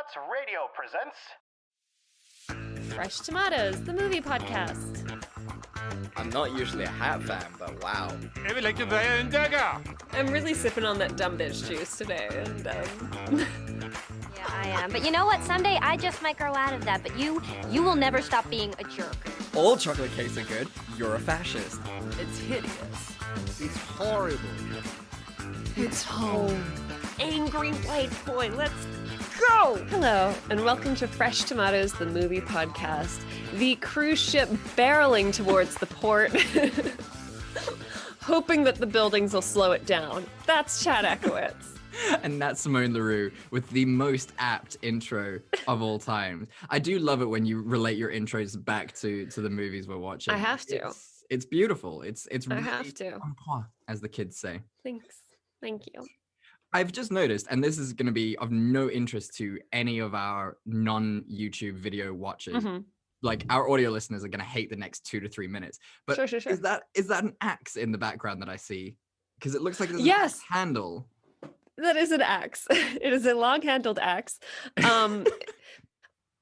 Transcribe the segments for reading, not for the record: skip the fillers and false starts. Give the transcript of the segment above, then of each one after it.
Thoughts Radio presents Fresh Tomatoes, the movie podcast. I'm not usually a hat fan, but wow. Jeg vil ikke være en dagger. I'm really sipping on that dumb bitch juice today, and Yeah, I am. But you know what? Someday I just might grow out of that. But you will never stop being a jerk. All chocolate cakes are good. You're a fascist. it's hideous. It's horrible. It's home. Angry white boy, let's go! Hello, and welcome to Fresh Tomatoes, the movie podcast. The cruise ship barreling towards the port, hoping that the buildings will slow it down. That's Chad Ekowitz. And that's Simone LaRue with the most apt intro of all time. I do love it when you relate your intros back to the movies we're watching. I have to. It's beautiful. It's I really have to. on point, as the kids say. Thanks. Thank you. I've just noticed, and this is going to be of no interest to any of our non-YouTube video watchers. Mm-hmm. Like, our audio listeners are going to hate the next 2 to 3 minutes. But Sure. is that an axe in the background that I see? Because it looks like there's Yes. a handle. That is an axe. It is a long-handled axe.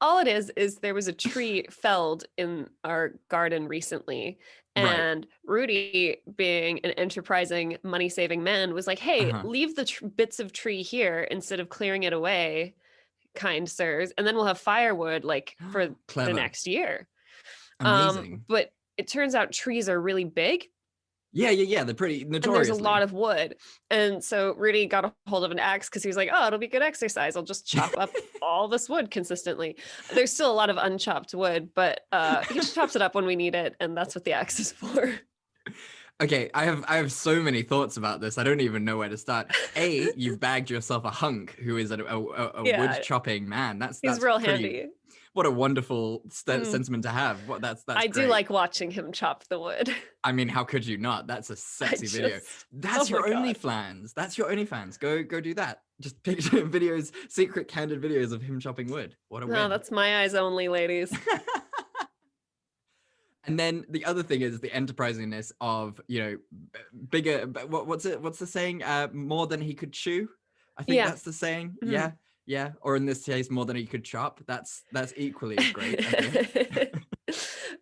All it is there was a tree felled in our garden recently, and Rudy, being an enterprising, money-saving man, was like, hey, leave the bits of tree here instead of clearing it away, kind sirs, and then we'll have firewood for the Clever. next year. Amazing. But it turns out trees are really big. Yeah. They're pretty And notorious. there's a lot of wood. And so Rudy got a hold of an axe because he was like, oh, it'll be good exercise. I'll just chop up all this wood consistently. There's still a lot of unchopped wood, but he just chops it up when we need it. And that's what the axe is for. Okay, I have so many thoughts about this. I don't even know where to start. A, you've bagged yourself a hunk who is a Yeah. wood chopping man. That's He's real pretty, handy. What a wonderful sentiment to have. That's I do great. like watching him chop the wood. I mean, how could you not? That's a sexy video. That's oh your my God. OnlyFans. That's your OnlyFans. Go do that. Just picture videos, secret candid videos of him chopping wood. What a No, win. that's my eyes only, ladies. And then the other thing is the enterprisingness of, bigger. What's the saying? More than he could chew. I think that's the saying. Mhm. Yeah. Or in this case, more than he could chop. That's equally as great. I think.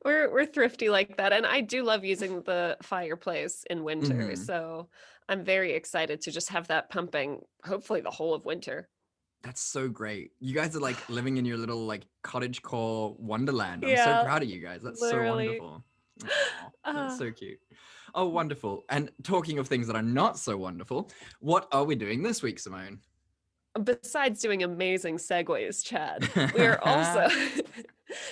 We're thrifty like that, and I do love using the fireplace in winter. Mhm. So I'm very excited to just have that pumping, hopefully the whole of winter. That's so great. You guys are like living in your little like cottagecore wonderland. I'm Yeah, so proud of you guys. That's literally. so wonderful. Aw, that's so cute. Oh, Mm. wonderful. And talking of things that are not so wonderful, what are we doing this week, Simone? Besides doing amazing segues, Chad, we are also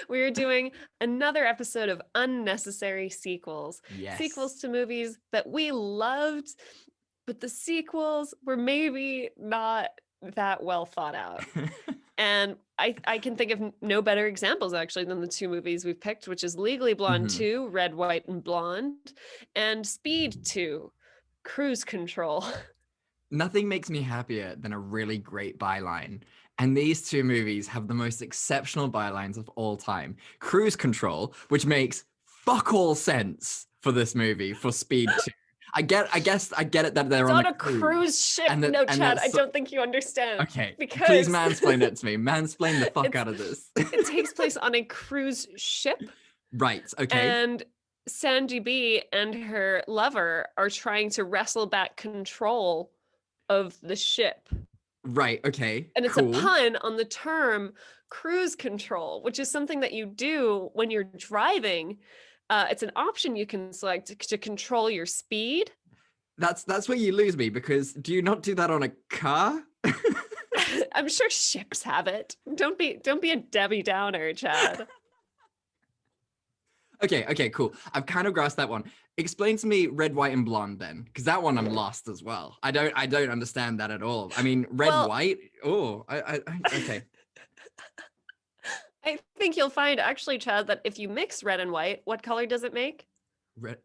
we are doing another episode of unnecessary sequels. Yes. Sequels to movies that we loved, but the sequels were maybe not that well thought out. And I can think of no better examples actually than the two movies we've picked, which is Legally Blonde Mhm. 2, Red, White, and Blonde, and Speed 2, Cruise Control. Nothing makes me happier than a really great byline. And these two movies have the most exceptional bylines of all time. Cruise Control, which makes fuck all sense for this movie, for Speed 2. I get it that they're It's on on a cruise ship. and No, and Chad, I that's- don't think you understand. Okay, Because please mansplain it to me. Mansplain the fuck It's- out of this. it takes place on a cruise ship, Right, okay. and Sandy B and her lover are trying to wrestle back control of the ship. Right, okay. And it's cool. a pun on the term cruise control, which is something that you do when you're driving. It's an option you can select to control your speed. That's where you lose me, because do you not do that on a car? I'm sure ships have it. Don't be a Debbie Downer, Chad. Okay, cool. I've kind of grasped that one. Explain to me Red, White, and Blonde then, because that one I'm lost as well. I don't understand that at all. I mean, red, Well- white. Oh, okay. I think you'll find actually, Chad, that if you mix red and white, what color does it make? Red.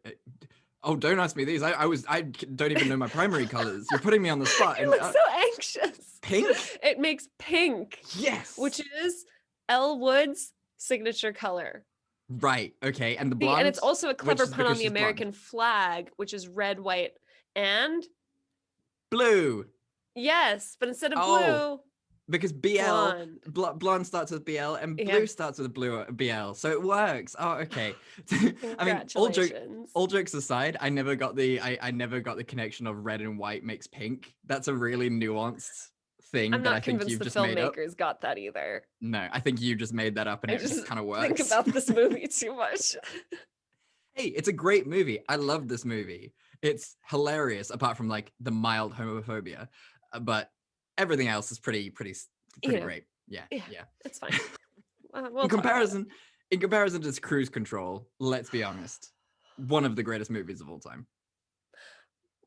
Oh, don't ask me these. I don't even know my primary colors. You're putting me on the spot. You And, look so anxious. pink. It makes pink, Yes. which is Elle Wood's signature color. right. Okay, and the See, blonde. and it's also a clever is pun on because the she's blonde. American flag, which is red, white, and blue. yes, but instead of Oh. blue, Because blonde starts with BL and blue starts with blue BL, so it works. Oh, okay. I mean, all jokes aside, I never got the connection of red and white makes pink. That's a really nuanced thing that I think you've just made up. I'm not convinced the filmmakers got that either. No, I think you just made that up, and it just kind of works. Think about this movie too much. Hey, it's a great movie. I love this movie. It's hilarious, apart from like the mild homophobia, but everything else is pretty great. Yeah, it's fine. In comparison to Cruise Control, let's be honest, one of the greatest movies of all time.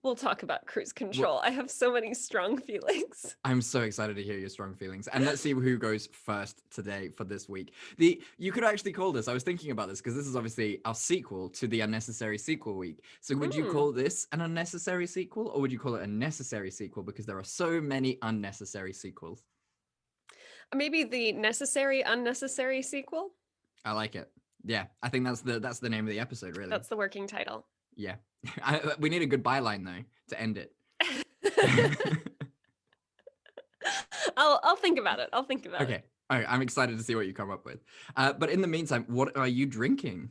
We'll talk about Cruise Control. I have so many strong feelings. I'm so excited to hear your strong feelings. And let's see who goes first today for this week. You could actually call this, I was thinking about this, because this is obviously our sequel to the Unnecessary Sequel week. So would you call this an unnecessary sequel, or would you call it a necessary sequel? Because there are so many unnecessary sequels. Maybe the necessary unnecessary sequel? I like it. Yeah, I think that's the name of the episode, really. That's the working title. Yeah. We need a good byline, though, to end it. I'll think about it. Okay. All right. I'm excited to see what you come up with. But in the meantime, what are you drinking?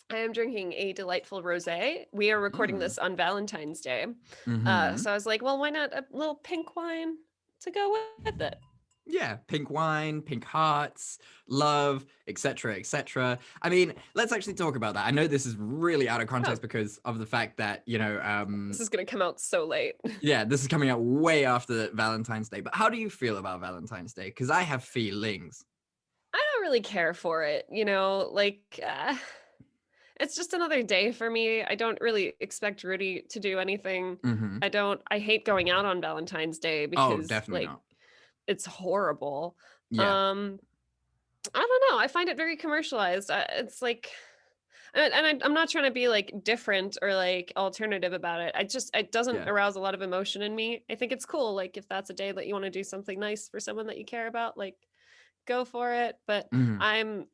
I am drinking a delightful rosé. We are recording this on Valentine's Day. Mm-hmm. So I was like, well, why not a little pink wine to go with it? Yeah, pink wine, pink hearts, love, etc., etc. I mean, let's actually talk about that. I know this is really out of context because of the fact that, this is going to come out so late. Yeah, this is coming out way after Valentine's Day. But how do you feel about Valentine's Day? Because I have feelings. I don't really care for it, it's just another day for me. I don't really expect Rudy to do anything. Mm-hmm. I hate going out on Valentine's Day because definitely not. It's horrible. Yeah. I don't know. I find it very commercialized. It's like, and I'm not trying to be like different or like alternative about it. It doesn't arouse a lot of emotion in me. I think it's cool. Like if that's a day that you want to do something nice for someone that you care about, like go for it. But I don't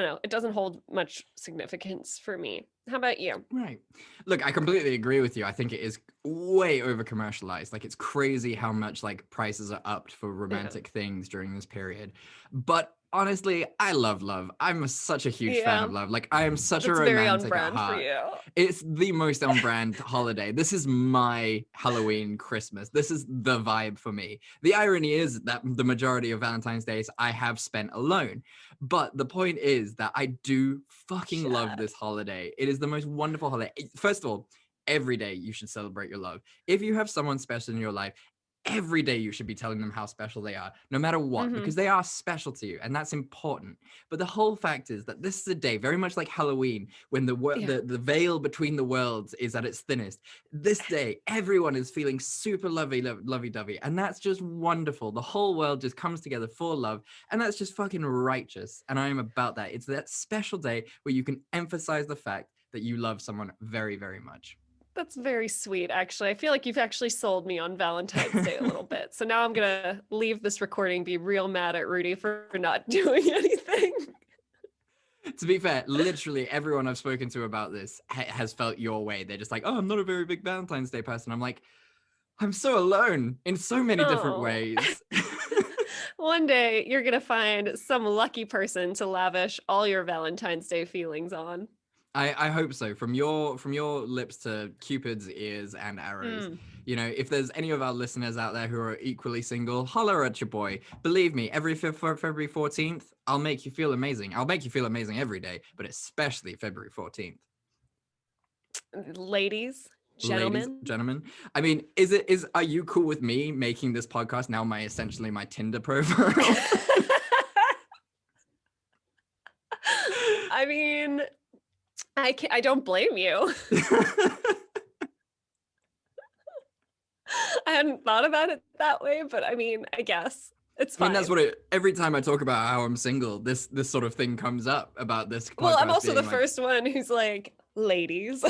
know. It doesn't hold much significance for me. How about you? Right. Look, I completely agree with you. I think it is way over commercialized. Like it's crazy how much like prices are upped for romantic things during this period. But honestly, I love love. I'm such a huge fan of love. Like I am such a romantic very on brand at heart. for you. It's the most on brand holiday. This is my Halloween, Christmas. This is the vibe for me. The irony is that the majority of Valentine's Days I have spent alone. But the point is that I do fucking love this holiday. It is the most wonderful holiday. First of all, every day you should celebrate your love. If you have someone special in your life, every day you should be telling them how special they are, no matter what, because they are special to you, and that's important. But the whole fact is that this is a day very much like Halloween, when the veil between the worlds is at its thinnest. This day, everyone is feeling super lovey-dovey, and that's just wonderful. The whole world just comes together for love, and that's just fucking righteous, and I am about that. It's that special day where you can emphasize the fact that you love someone very, very much. That's very sweet, actually. I feel like you've actually sold me on Valentine's Day a little bit. So now I'm going to leave this recording, be real mad at Rudy for not doing anything. To be fair, literally everyone I've spoken to about this has felt your way. They're just like, oh, I'm not a very big Valentine's Day person. I'm like, I'm so alone in so many different ways. One day you're going to find some lucky person to lavish all your Valentine's Day feelings on. I hope so. From your lips to Cupid's ears and arrows. If there's any of our listeners out there who are equally single, holler at your boy. Believe me, every February 14th, I'll make you feel amazing. I'll make you feel amazing every day, but especially February 14th. Ladies, gentlemen. I mean, are you cool with me making this podcast now essentially my Tinder profile? I mean, I don't blame you. I hadn't thought about it that way, but I mean, I guess it's fine. I mean, that's what every time I talk about how I'm single, this sort of thing comes up about this podcast. Well, I'm also the first one who's like, ladies.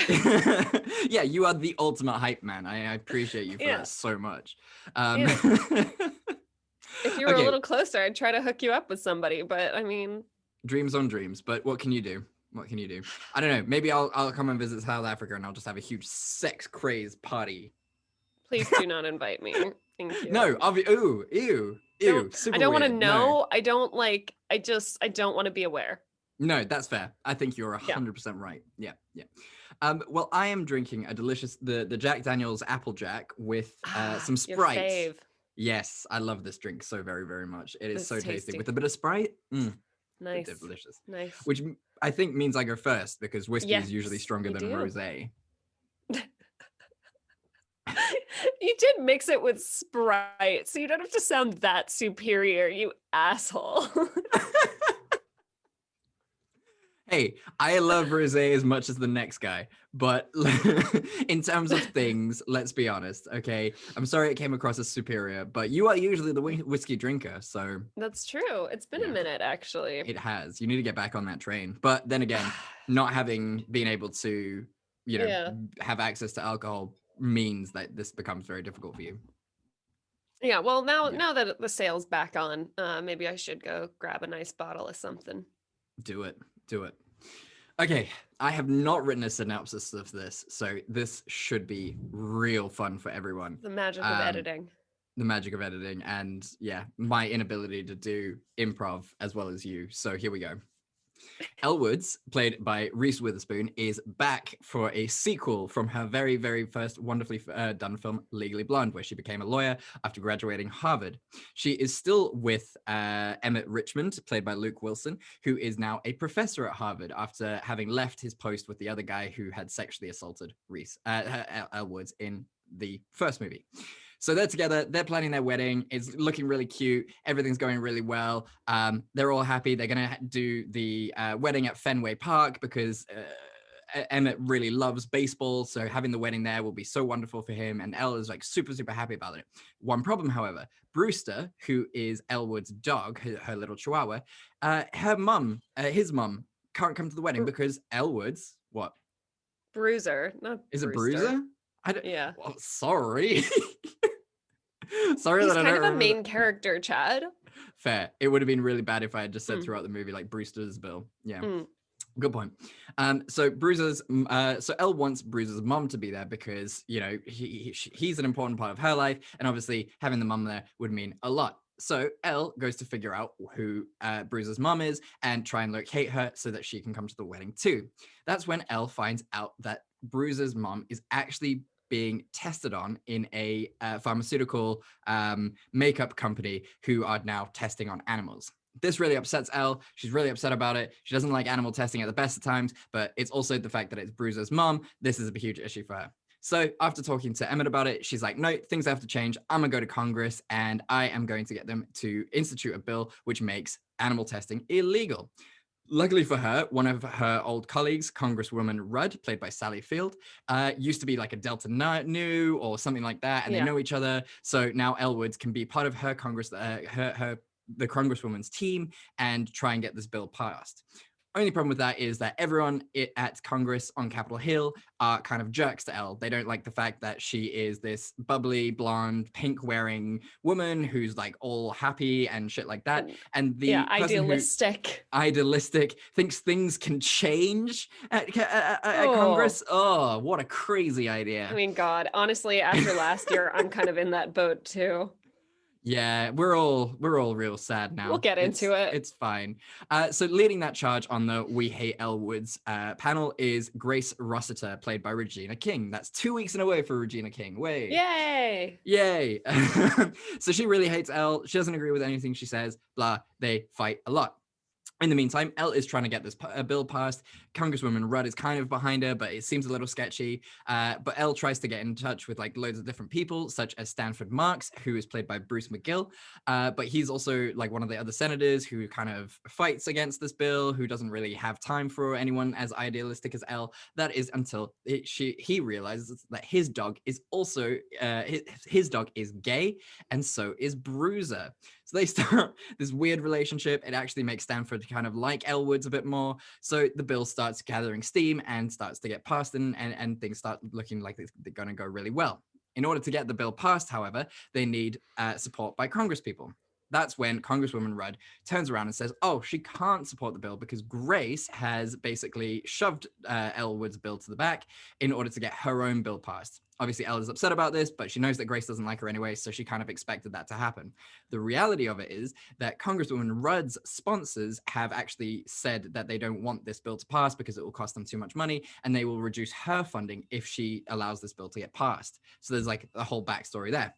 Yeah, you are the ultimate hype man. I appreciate you for that so much. If you were a little closer, I'd try to hook you up with somebody, but I mean... Dreams on dreams, but what can you do? What can you do? I don't know. Maybe I'll come and visit South Africa and I'll just have a huge sex craze party. Please do not invite me. Thank you. No, ew. I Super don't want to weird. No. know. I don't like. I don't want to be aware. No, that's fair. I think you're 100% right. Yeah. Well, I am drinking a delicious the Jack Daniel's Applejack with some Your Sprite. fave. Yes, I love this drink so very, very much. It is It's so tasty tasty. with a bit of Sprite. Nice. Delicious. Nice. Which I think means I go first because whiskey is usually Yes, stronger you than do. rosé. You did mix it with Sprite, so you don't have to sound that superior, you asshole. Hey, I love rosé as much as the next guy, but in terms of things, let's be honest, okay? I'm sorry it came across as superior, but you are usually the whiskey drinker, so... That's true. It's been a minute, actually. It has. You need to get back on that train. But then again, not having been able to, have access to alcohol means that this becomes very difficult for you. Yeah, well, now that the sale's back on, maybe I should go grab a nice bottle of something. Do it. Okay, I have not written a synopsis of this, so this should be real fun for everyone. The magic of editing. The magic of editing and, my inability to do improv as well as you. So here we go. Elle Woods, played by Reese Witherspoon, is back for a sequel from her very, very first wonderfully done film, Legally Blonde, where she became a lawyer after graduating Harvard. She is still with Emmett Richmond, played by Luke Wilson, who is now a professor at Harvard after having left his post with the other guy who had sexually assaulted Elle Woods in the first movie. So they're together, they're planning their wedding. It's looking really cute. Everything's going really well. They're all happy. They're going to do the wedding at Fenway Park because Emmett really loves baseball. So having the wedding there will be so wonderful for him. And Elle is like super, super happy about it. One problem, however, Brewster, who is Elle Wood's dog, her little chihuahua, his mum can't come to the wedding because Elle Woods, what? Bruiser, not Is Brewster. it Bruiser? I don't, yeah. Well, sorry. Sorry He's that I kind don't of a main character, Chad. Fair. It would have been really bad if I had just said throughout the movie like Brewster's Bill. Yeah. Good point. So Elle wants Bruiser's mom to be there because he's an important part of her life, and obviously having the mom there would mean a lot. So Elle goes to figure out who Bruiser's mom is and try and locate her so that she can come to the wedding too. That's when Elle finds out that Bruiser's mom is actually being tested on in a pharmaceutical makeup company who are now testing on animals. This really upsets Elle. She's really upset about it. She doesn't like animal testing at the best of times, but it's also the fact that it's Bruiser's mom. This is a huge issue for her. So after talking to Emmett about it, she's like, no, things have to change. I'm gonna go to Congress and I am going to get them to institute a bill which makes animal testing illegal. Luckily for her, one of her old colleagues, Congresswoman Rudd, played by Sally Field, used to be like a Delta Nu or something like that, and they know each other. So now Elle Woods can be part of her the Congresswoman's team and try and get this bill passed. Only problem with that is that everyone at Congress on Capitol Hill are kind of jerks to Elle. They don't like the fact that she is this bubbly, blonde, pink-wearing woman who's like all happy and shit like that. And the idealistic thinks things can change at Congress. Oh, what a crazy idea! I mean, God, honestly, after last year, I'm kind of in that boat too. Yeah, we're all real sad now. We'll get into it. It's fine. So leading that charge on the We Hate Elle Woods panel is Grace Rossiter, played by Regina King. That's 2 weeks in a row for Regina King. Way. Yay. So she really hates Elle. She doesn't agree with anything she says. Blah. They fight a lot. In the meantime, Elle is trying to get this bill passed. Congresswoman Rudd is kind of behind her, but it seems a little sketchy. But Elle tries to get in touch with like loads of different people, such as Stanford Marks, who is played by Bruce McGill. But he's also like one of the other senators who kind of fights against this bill, who doesn't really have time for anyone as idealistic as Elle. That is until he realizes that his dog is also, his dog is gay, and so is Bruiser. So they start this weird relationship. It actually makes Stanford kind of like Elle Woods a bit more. So the bill starts gathering steam and starts to get passed, and things start looking like they're going to go really well. In order to get the bill passed, however, they need support by Congresspeople. that's when Congresswoman Rudd turns around and says, oh, she can't support the bill because Grace has basically shoved Elwood's bill to the back in order to get her own bill passed. Obviously, Elle is upset about this, but she knows that Grace doesn't like her anyway, so she kind of expected that to happen. The reality of it is that Congresswoman Rudd's sponsors have actually said that they don't want this bill to pass because it will cost them too much money, and they will reduce her funding if she allows this bill to get passed. So there's like a whole backstory there.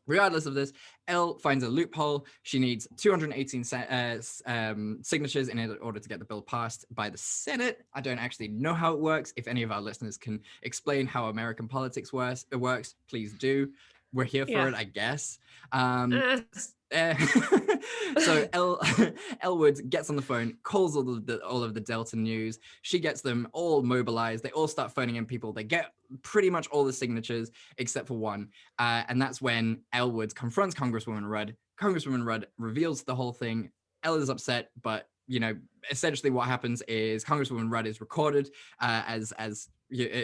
Regardless of this, Elle finds a loophole. She needs 218 signatures in order to get the bill passed by the Senate. I don't actually know how it works. If any of our listeners can explain how American politics works, please do. We're here for it, I guess. So Elwood gets on the phone, calls all of the Delta News. She gets them all mobilized. They all start phoning in people. They get pretty much all the signatures except for one. And that's when Elwood confronts Congresswoman Rudd. Congresswoman Rudd reveals the whole thing. Elle is upset, but essentially what happens is Congresswoman Rudd is recorded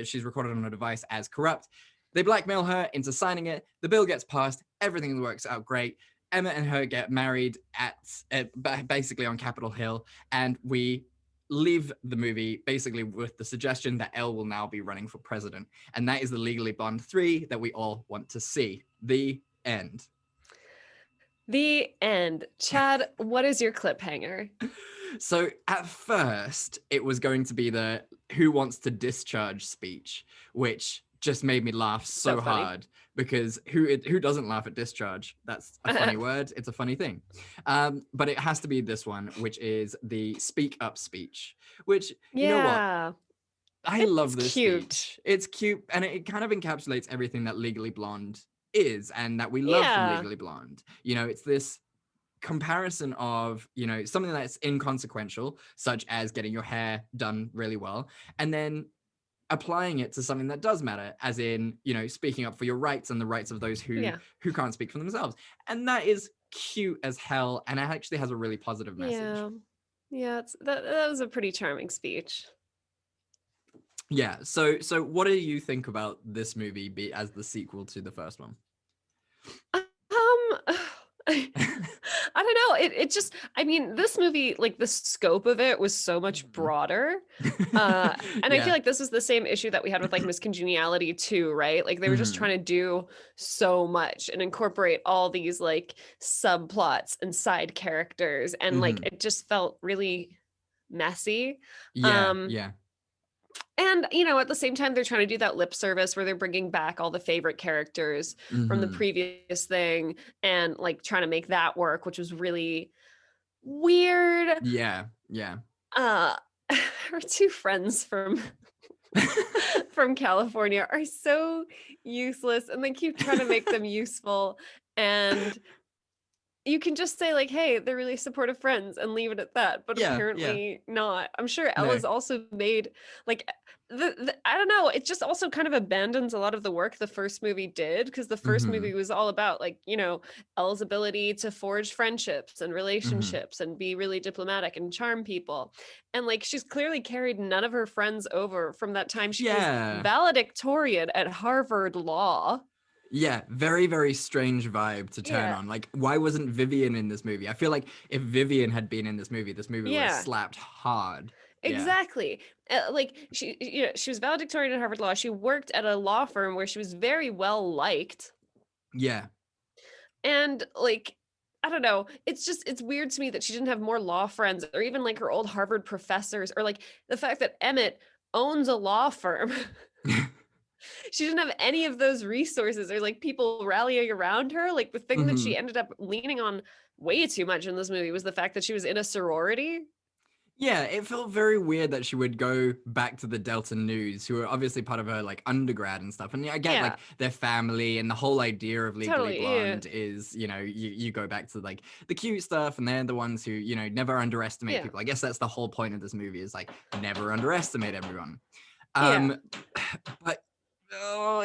she's recorded on a device as corrupt. They blackmail her into signing it. The bill gets passed. Everything works out great. Emmett and her get married at basically on Capitol Hill, and we leave the movie basically with the suggestion that Elle will now be running for president. And that is the Legally Blonde 3 that we all want to see. The end. The end. Chad, what is your cliffhanger? So at first, it was going to be the who wants to discharge speech, which just made me laugh so hard because who doesn't laugh at discharge? That's a funny word. It's a funny thing. But it has to be this one, which is the speak up speech, which, you know what? I love this speech. It's cute. And it kind of encapsulates everything that Legally Blonde is and that we love from Legally Blonde. It's this comparison of, something that's inconsequential, such as getting your hair done really well, and then applying it to something that does matter, as in, speaking up for your rights and the rights of those who can't speak for themselves. And that is cute as hell, and it actually has a really positive message. Yeah, that was a pretty charming speech. Yeah, so what do you think about this movie as the sequel to the first one? I don't know. It just, this movie, like the scope of it was so much broader. And I feel like this is the same issue that we had with like Miss Congeniality too, right? Like they were just trying to do so much and incorporate all these like subplots and side characters. And like, it just felt really messy. And, at the same time, they're trying to do that lip service where they're bringing back all the favorite characters from the previous thing and like trying to make that work, which was really weird. Yeah. Our two friends from California are so useless and they keep trying to make them useful. And you can just say like, hey, they're really supportive friends and leave it at that. But apparently not. I'm sure Ella's also made like I don't know. It just also kind of abandons a lot of the work the first movie did, because the first movie was all about like, Ella's ability to forge friendships and relationships and be really diplomatic and charm people. And like, she's clearly carried none of her friends over from that time she was valedictorian at Harvard Law. Yeah, very, very strange vibe to turn on. Like, why wasn't Vivian in this movie? I feel like if Vivian had been in this movie would have slapped hard. Exactly. Like she was valedictorian at Harvard Law. She worked at a law firm where she was very well liked. Yeah. And like, I don't know. It's weird to me that she didn't have more law friends or even like her old Harvard professors, or like the fact that Emmett owns a law firm. She didn't have any of those resources or like people rallying around her. Like the thing that she ended up leaning on way too much in this movie was the fact that she was in a sorority. Yeah, it felt very weird that she would go back to the Delta News, who are obviously part of her like undergrad and stuff. And I get like their family and the whole idea of Legally Blonde is, you go back to like the cute stuff, and they're the ones who, never underestimate people. I guess that's the whole point of this movie, is like never underestimate everyone. But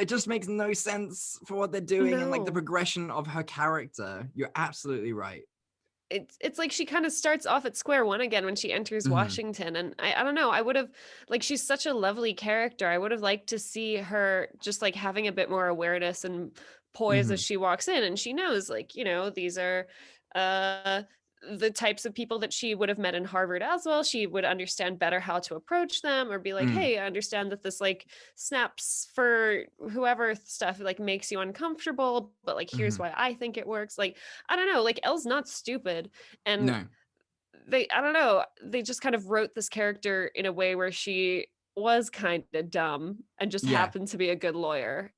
it just makes no sense for what they're doing and like the progression of her character. You're absolutely right. It's like she kind of starts off at square one again when she enters Washington. And I don't know, I would have, like, she's such a lovely character. I would have liked to see her just like having a bit more awareness and poise as she walks in, and she knows like, these are the types of people that she would have met in Harvard as well. She would understand better how to approach them, or be like, hey, I understand that this like snaps for whoever stuff like makes you uncomfortable, but like here's why I think it works. Like, I don't know, like Elle's not stupid. And No. I don't know, they just kind of wrote this character in a way where she was kind of dumb and just Yeah. happened to be a good lawyer.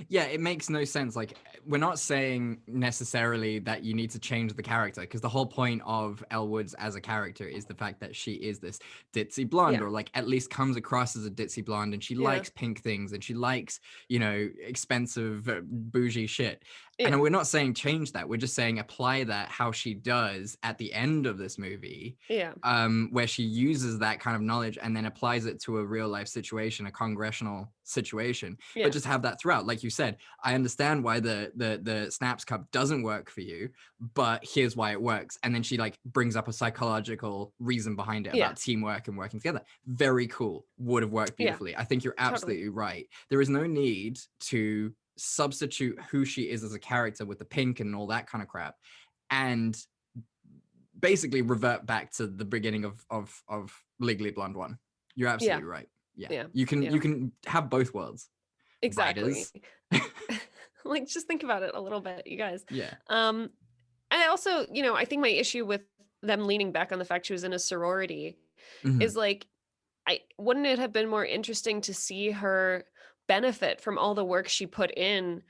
Yeah, it makes no sense. Like, we're not saying necessarily that you need to change the character, because the whole point of Elle Woods as a character is the fact that she is this ditzy blonde, or like at least comes across as a ditzy blonde, and she likes pink things, and she likes, you know, expensive bougie shit. And we're not saying change that. We're just saying apply that how she does at the end of this movie, where she uses that kind of knowledge and then applies it to a real life situation, a congressional situation, but just have that throughout. Like you said, I understand why the Snaps Cup doesn't work for you, but here's why it works. And then she like brings up a psychological reason behind it about teamwork and working together. Very cool. Would have worked beautifully. I think you're absolutely right. There is no need to substitute who she is as a character with the pink and all that kind of crap, and basically revert back to the beginning of Legally Blonde 1. You're absolutely right. Yeah. You can have both worlds. Exactly. Like, just think about it a little bit, you guys. Yeah. And I also, you know, I think my issue with them leaning back on the fact she was in a sorority is like, wouldn't it have been more interesting to see her benefit from all the work she put in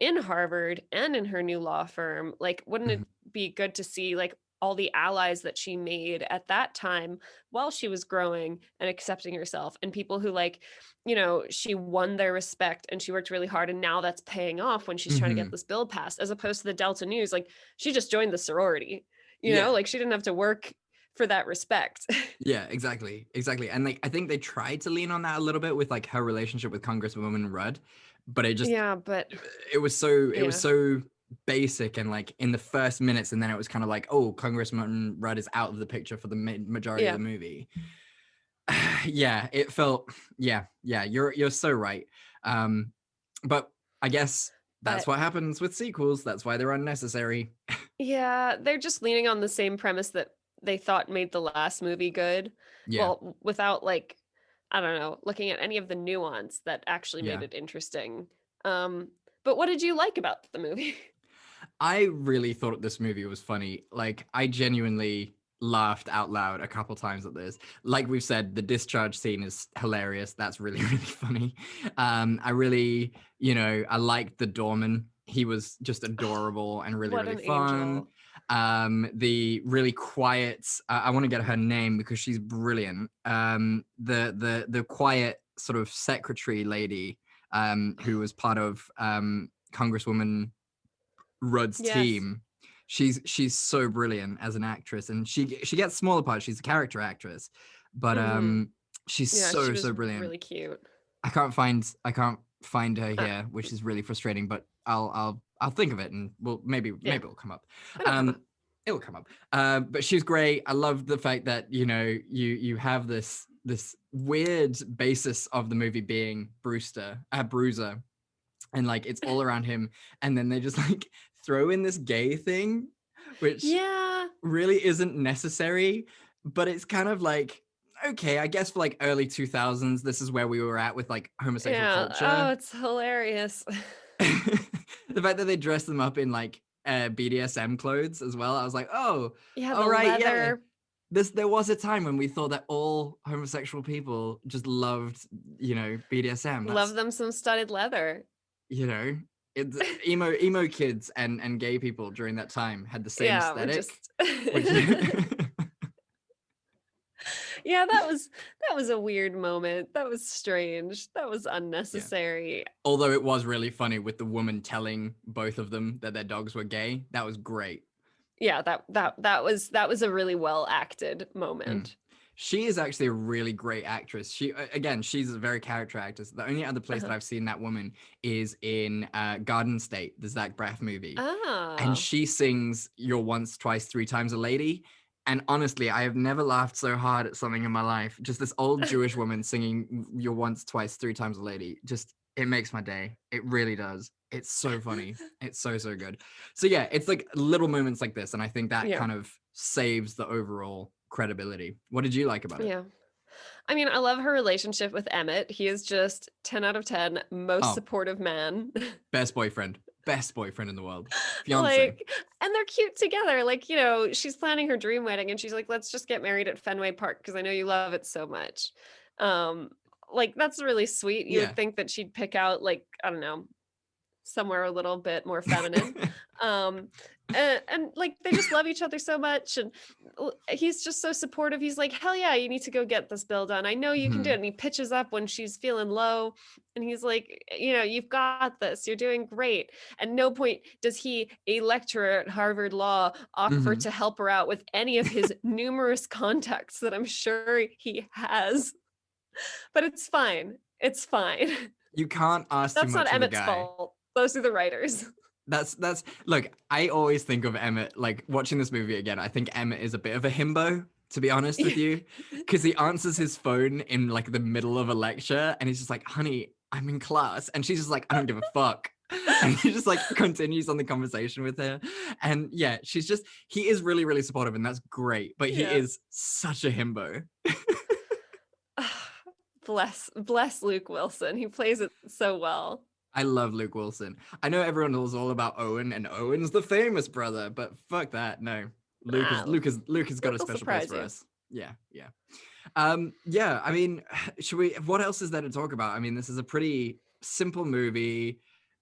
Harvard and in her new law firm? Like, wouldn't it be good to see like all the allies that she made at that time while she was growing and accepting herself, and people who, like, you know, she won their respect and she worked really hard, and now that's paying off when she's trying to get this bill passed, as opposed to the Delta News. Like, she just joined the sorority, you know, like she didn't have to work for that respect. Yeah, exactly. And like, I think they tried to lean on that a little bit with like her relationship with Congresswoman Rudd, but it just it was so basic, and like in the first minutes, and then it was kind of like, oh, Congresswoman Rudd is out of the picture for the majority of the movie. It felt you're so right. But I guess that's what happens with sequels. That's why they're unnecessary. They're just leaning on the same premise that they thought made the last movie good. Well, without like, I don't know, looking at any of the nuance that actually made it interesting. But what did you like about the movie? I really thought this movie was funny. Like, I genuinely laughed out loud a couple times at this. Like we've said, the discharge scene is hilarious. That's really, really funny. I really, you know, I liked the doorman. He was just adorable and really, really fun. Angel. The really quiet, I want to get her name because she's brilliant. The quiet sort of secretary lady, who was part of Congresswoman Rudd's team. She's so brilliant as an actress, and she gets smaller parts. She's a character actress, but she's so brilliant. Really cute. I can't find her here, which is really frustrating. But I'll think of it, and maybe it'll come up. It'll come up. But she's great. I love the fact that, you know, you have this weird basis of the movie being Bruiser, and like it's all around him, and then they just like throw in this gay thing, which really isn't necessary, but it's kind of like, okay, I guess for like early 2000s, this is where we were at with like homosexual culture. Oh, it's hilarious. The fact that they dressed them up in like BDSM clothes as well, I was like, oh, all right, leather. There was a time when we thought that all homosexual people just loved, you know, BDSM. Love them some studded leather. You know, it's emo kids and gay people during that time had the same aesthetic. That was a weird moment. That was strange. That was unnecessary. Although it was really funny with the woman telling both of them that their dogs were gay. That was great. Yeah, that was a really well acted moment. She is actually a really great actress. She's a very character actress. The only other place that I've seen that woman is in Garden State, the Zach Braff movie. And she sings "You're Once, Twice, Three Times a Lady." And honestly, I have never laughed so hard at something in my life. Just this old Jewish woman singing "You're Once, Twice, Three Times a Lady." Just, it makes my day. It really does. It's so funny. It's so good. So yeah, it's like little moments like this, and I think that kind of saves the overall credibility. What did you like about it? Yeah. I mean, I love her relationship with Emmett. He is just 10 out of 10, most supportive man. Best boyfriend in the world. Fiance. Like, and they're cute together. Like, you know, she's planning her dream wedding and she's like, let's just get married at Fenway Park because I know you love it so much. Like, that's really sweet. You would think that she'd pick out, like, I don't know, somewhere a little bit more feminine. And like they just love each other so much, and he's just so supportive. He's like, hell yeah, you need to go get this bill done, I know you can do it. And he pitches up when she's feeling low, and he's like, you know, you've got this, you're doing great. At no point does he, a lecturer at Harvard Law, offer to help her out with any of his numerous contacts that I'm sure he has. But it's fine, You can't ask too much. That's not Emmett's fault. Those are the writers. That's look, I always think of Emmett, like watching this movie again, I think Emmett is a bit of a himbo, to be honest with you, because he answers his phone in like the middle of a lecture and he's just like, honey, I'm in class. And she's just like, I don't give a fuck. And he just like continues on the conversation with her. And yeah, he is really, really supportive, and that's great. But he is such a himbo. Bless Luke Wilson. He plays it so well. I love Luke Wilson. I know everyone knows all about Owen, and Owen's the famous brother, but fuck that. No, Luke has got a special place for us. Yeah. I mean, what else is there to talk about? I mean, this is a pretty simple movie.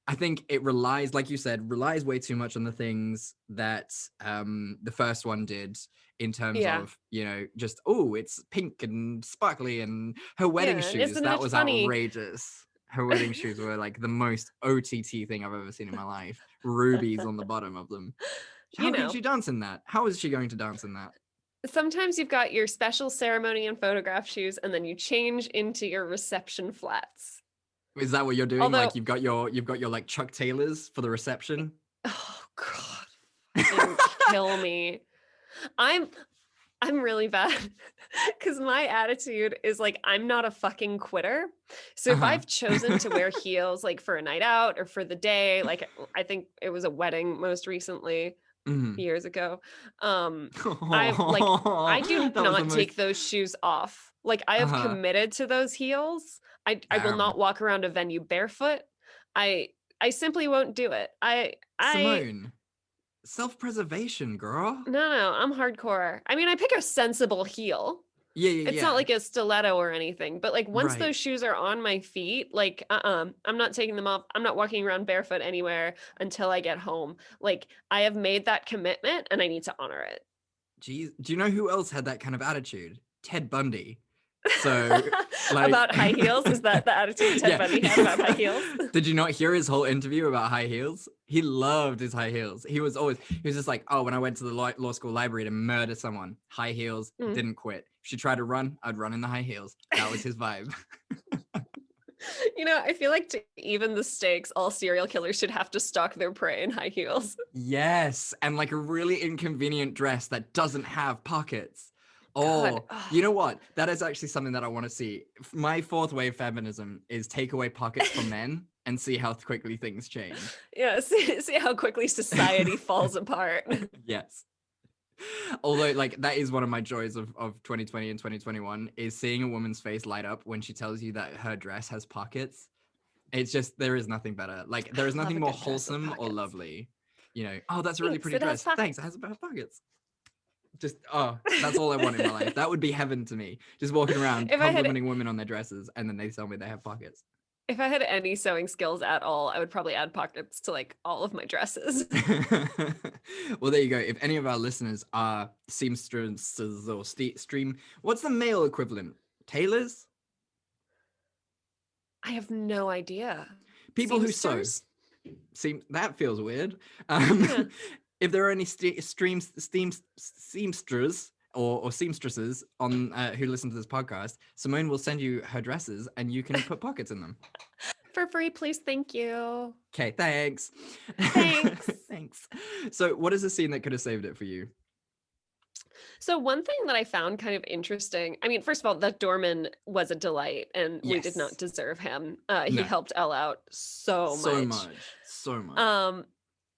I think it relies, like you said, way too much on the things that the first one did in terms of, you know, just, it's pink and sparkly, and her wedding shoes. That was funny? Outrageous. Her wedding shoes were like the most OTT thing I've ever seen in my life. Rubies on the bottom of them. How can she dance in that? How is she going to dance in that? Sometimes you've got your special ceremony and photograph shoes, and then you change into your reception flats. Is that what you're doing? Like you've got your like Chuck Taylors for the reception? Oh God. Kill me. I'm really bad because my attitude is like, I'm not a fucking quitter. So if I've chosen to wear heels like for a night out or for the day, like I think it was a wedding most recently years ago. I do not take those shoes off. Like I have committed to those heels. I will not walk around a venue barefoot. I simply won't do it. Simone. Self-preservation, girl. No, I'm hardcore. I mean, I pick a sensible heel. It's not like a stiletto or anything, but like once those shoes are on my feet, like I'm not taking them off. I'm not walking around barefoot anywhere until I get home. Like I have made that commitment and I need to honor it. Jeez, do you know who else had that kind of attitude? Ted Bundy. So like about high heels, is that the attitude Ted Bundy had about high heels? Did you not hear his whole interview about high heels? He loved his high heels. He was just like, when I went to the law school library to murder someone, high heels, didn't quit. If she tried to run, I'd run in the high heels. That was his vibe. You know, I feel like to even the stakes, all serial killers should have to stalk their prey in high heels. Yes, and like a really inconvenient dress that doesn't have pockets. Oh, you know what? That is actually something that I want to see. My fourth wave feminism is take away pockets from men and see how quickly things change. Yeah, see how quickly society falls apart. Yes. Although, like, that is one of my joys of 2020 and 2021 is seeing a woman's face light up when she tells you that her dress has pockets. It's just, there is nothing better. Like, there is nothing more wholesome or lovely. You know, that's a really pretty dress. Thanks, it has pockets. Just that's all I want in my life. That would be heaven to me. Just walking around complimenting women on their dresses, and then they tell me they have pockets. If I had any sewing skills at all, I would probably add pockets to like all of my dresses. Well, there you go. If any of our listeners are seamstresses or what's the male equivalent? Tailors? I have no idea. People Seamsters? Who sew. That feels weird. If there are any seamsters or seamstresses on who listen to this podcast, Simone will send you her dresses and you can put pockets in them. For free, please. Thank you. Okay, thanks. Thanks. So what is a scene that could have saved it for you? So one thing that I found kind of interesting, I mean, first of all, that doorman was a delight and we did not deserve him. He helped Elle out so much. So much.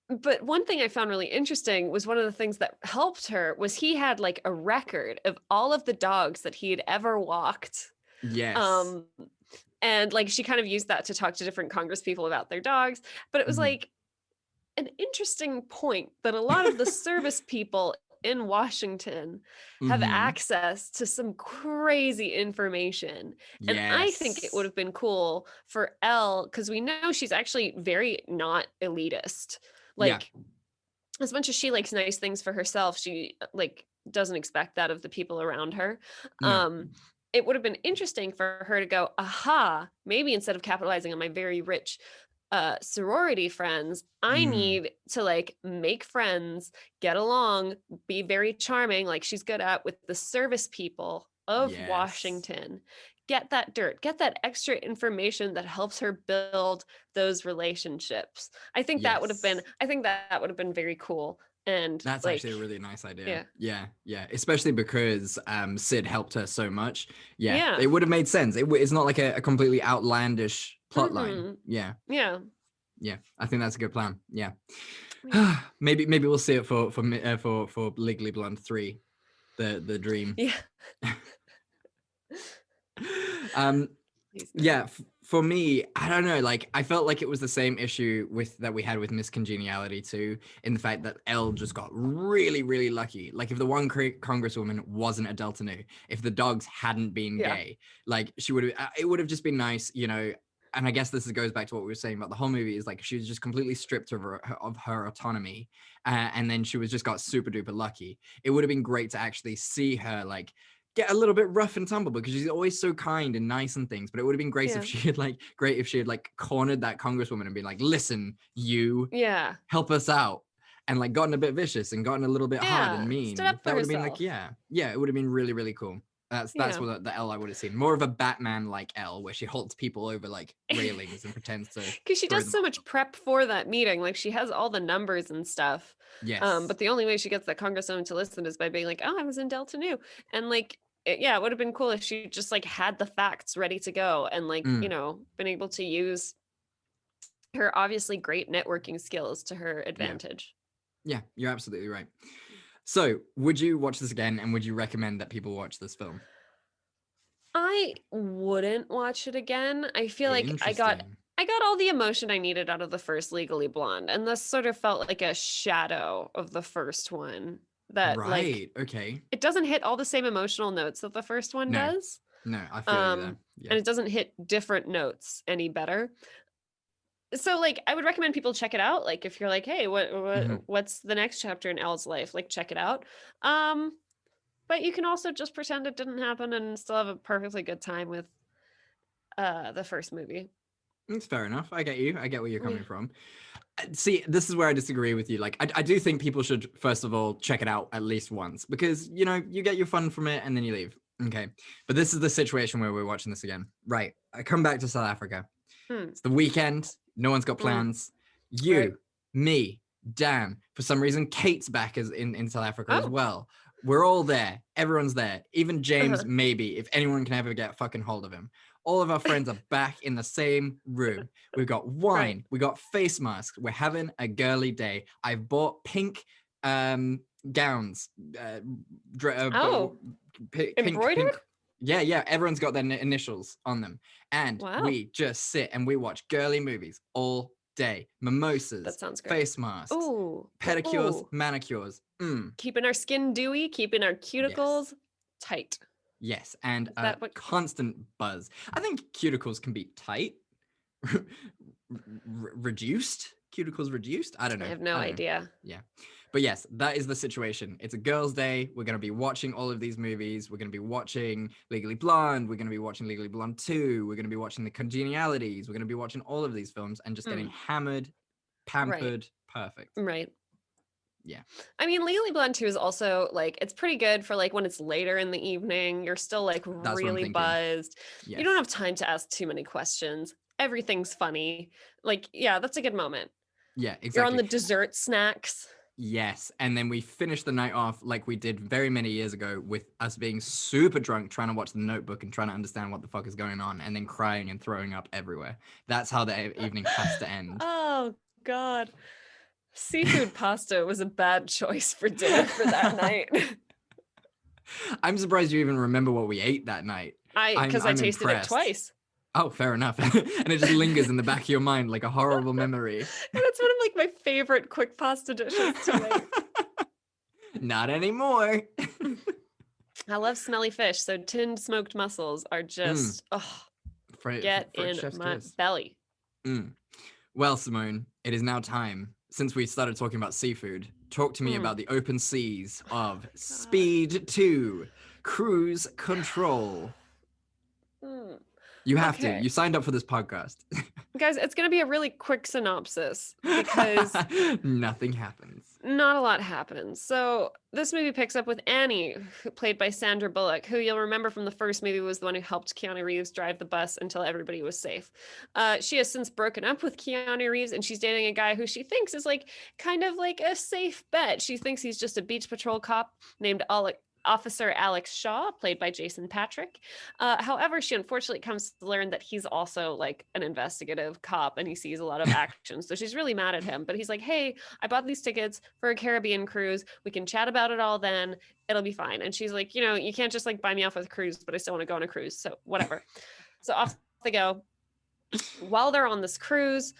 But one thing I found really interesting was one of the things that helped her was he had like a record of all of the dogs that he had ever walked. Yes. And like she kind of used that to talk to different Congress people about their dogs. But it was like an interesting point that a lot of the service people in Washington have access to some crazy information. And I think it would have been cool for Elle, because we know she's actually very not elitist. Like, as much as she likes nice things for herself, she like doesn't expect that of the people around her. No. It would have been interesting for her to go, aha, maybe instead of capitalizing on my very rich sorority friends, I need to like make friends, get along, be very charming, like she's good at, with the service people of Washington. Get that dirt, get that extra information that helps her build those relationships. I think that would have been very cool. And that's like, actually a really nice idea. Yeah. Especially because Sid helped her so much. Yeah. It would have made sense. It's not like a completely outlandish plot line. Yeah. I think that's a good plan. Yeah. maybe we'll see it for Legally Blonde 3, the dream. For me, I don't know, like I felt like it was the same issue that we had with Miss Congeniality too, in the fact that Elle just got really, really lucky. Like if the one congresswoman wasn't a Delta Nu, if the dogs hadn't been gay, like it would have just been nice, you know. And I guess this goes back to what we were saying about the whole movie, is like she was just completely stripped of her autonomy, and then she was just got super duper lucky. It would have been great to actually see her like get a little bit rough and tumble, because she's always so kind and nice and things. But it would have been great if she had cornered that congresswoman and been like, listen, you help us out, and like gotten a bit vicious and gotten a little bit hard and mean. Stood up for that would have herself. been like, it would have been really, really cool. That's what the Elle I would have seen. More of a Batman like Elle, where she holds people over like railings and pretends to. Because she does so much prep for that meeting. Like she has all the numbers and stuff. Yes. But the only way she gets that congresswoman to listen is by being like, oh, I was in Delta Nu. And like, it would have been cool if she just like had the facts ready to go and like, you know, been able to use her obviously great networking skills to her advantage. Yeah, you're absolutely right. So, would you watch this again, and would you recommend that people watch this film? I wouldn't watch it again. I feel like I got all the emotion I needed out of the first Legally Blonde, and this sort of felt like a shadow of the first one. That like, okay, it doesn't hit all the same emotional notes that the first one does. No, I feel you there. And it doesn't hit different notes any better. So like I would recommend people check it out. Like if you're like, hey, what's the next chapter in Elle's life? Like check it out. But you can also just pretend it didn't happen and still have a perfectly good time with the first movie. It's fair enough. I get you. I get where you're coming from. See, this is where I disagree with you. Like, I do think people should, first of all, check it out at least once, because, you know, you get your fun from it and then you leave. Okay. But this is the situation where we're watching this again. Right. I come back to South Africa. It's the weekend. No one's got plans. You, me, Dan. For some reason, Kate's back in South Africa as well. We're all there. Everyone's there. Even James, maybe, if anyone can ever get fucking hold of him. All of our friends are back in the same room. We've got wine. We got face masks. We're having a girly day. I've bought pink gowns. Embroidered? Yeah. Everyone's got their initials on them. And we just sit and we watch girly movies all day. Mimosas. That sounds great. Face masks. Pedicures, manicures. Keeping our skin dewy, keeping our cuticles tight. Yes, and constant buzz. I think cuticles can be tight. Reduced? Cuticles reduced? I don't know. I have no idea. Yeah. But yes, that is the situation. It's a girls' day. We're going to be watching all of these movies. We're going to be watching Legally Blonde. We're going to be watching Legally Blonde 2. We're going to be watching The Congenialities. We're going to be watching all of these films and just getting hammered, pampered, perfect. Right. Yeah. I mean, Legally Blonde 2 is also like, it's pretty good for like when it's later in the evening. You're still like really buzzed. Yes. You don't have time to ask too many questions. Everything's funny. Like, yeah, that's a good moment. Yeah, exactly. You're on the dessert snacks. Yes. And then we finish the night off like we did very many years ago with us being super drunk, trying to watch The Notebook and trying to understand what the fuck is going on, and then crying and throwing up everywhere. That's how the evening has to end. Oh, God. Seafood pasta was a bad choice for dinner for that night. I'm surprised you even remember what we ate that night. Because I I'm tasted it impressed. twice. Oh, fair enough. And it just lingers in the back of your mind like a horrible memory. And it's one of like my favorite quick pasta dishes to make. Not anymore. I love smelly fish, so tinned smoked mussels are just get in my belly. Well, Simone, it is now time, since we started talking about seafood, talk to me about the open seas of Speed 2, Cruise Control. You have to. You signed up for this podcast. Guys, it's going to be a really quick synopsis because nothing happens. Not a lot happens. So this movie picks up with Annie, played by Sandra Bullock, who you'll remember from the first movie was the one who helped Keanu Reeves drive the bus until everybody was safe. She has since broken up with Keanu Reeves, and she's dating a guy who she thinks is like kind of like a safe bet. She thinks he's just a beach patrol cop named Officer Alex Shaw, played by Jason Patric. However, she unfortunately comes to learn that he's also like an investigative cop and he sees a lot of action. So she's really mad at him, but he's like, hey, I bought these tickets for a Caribbean cruise. We can chat about it all then. It'll be fine. And she's like, you know, you can't just like buy me off with a cruise, but I still want to go on a cruise. So whatever. So off they go. While they're on this cruise,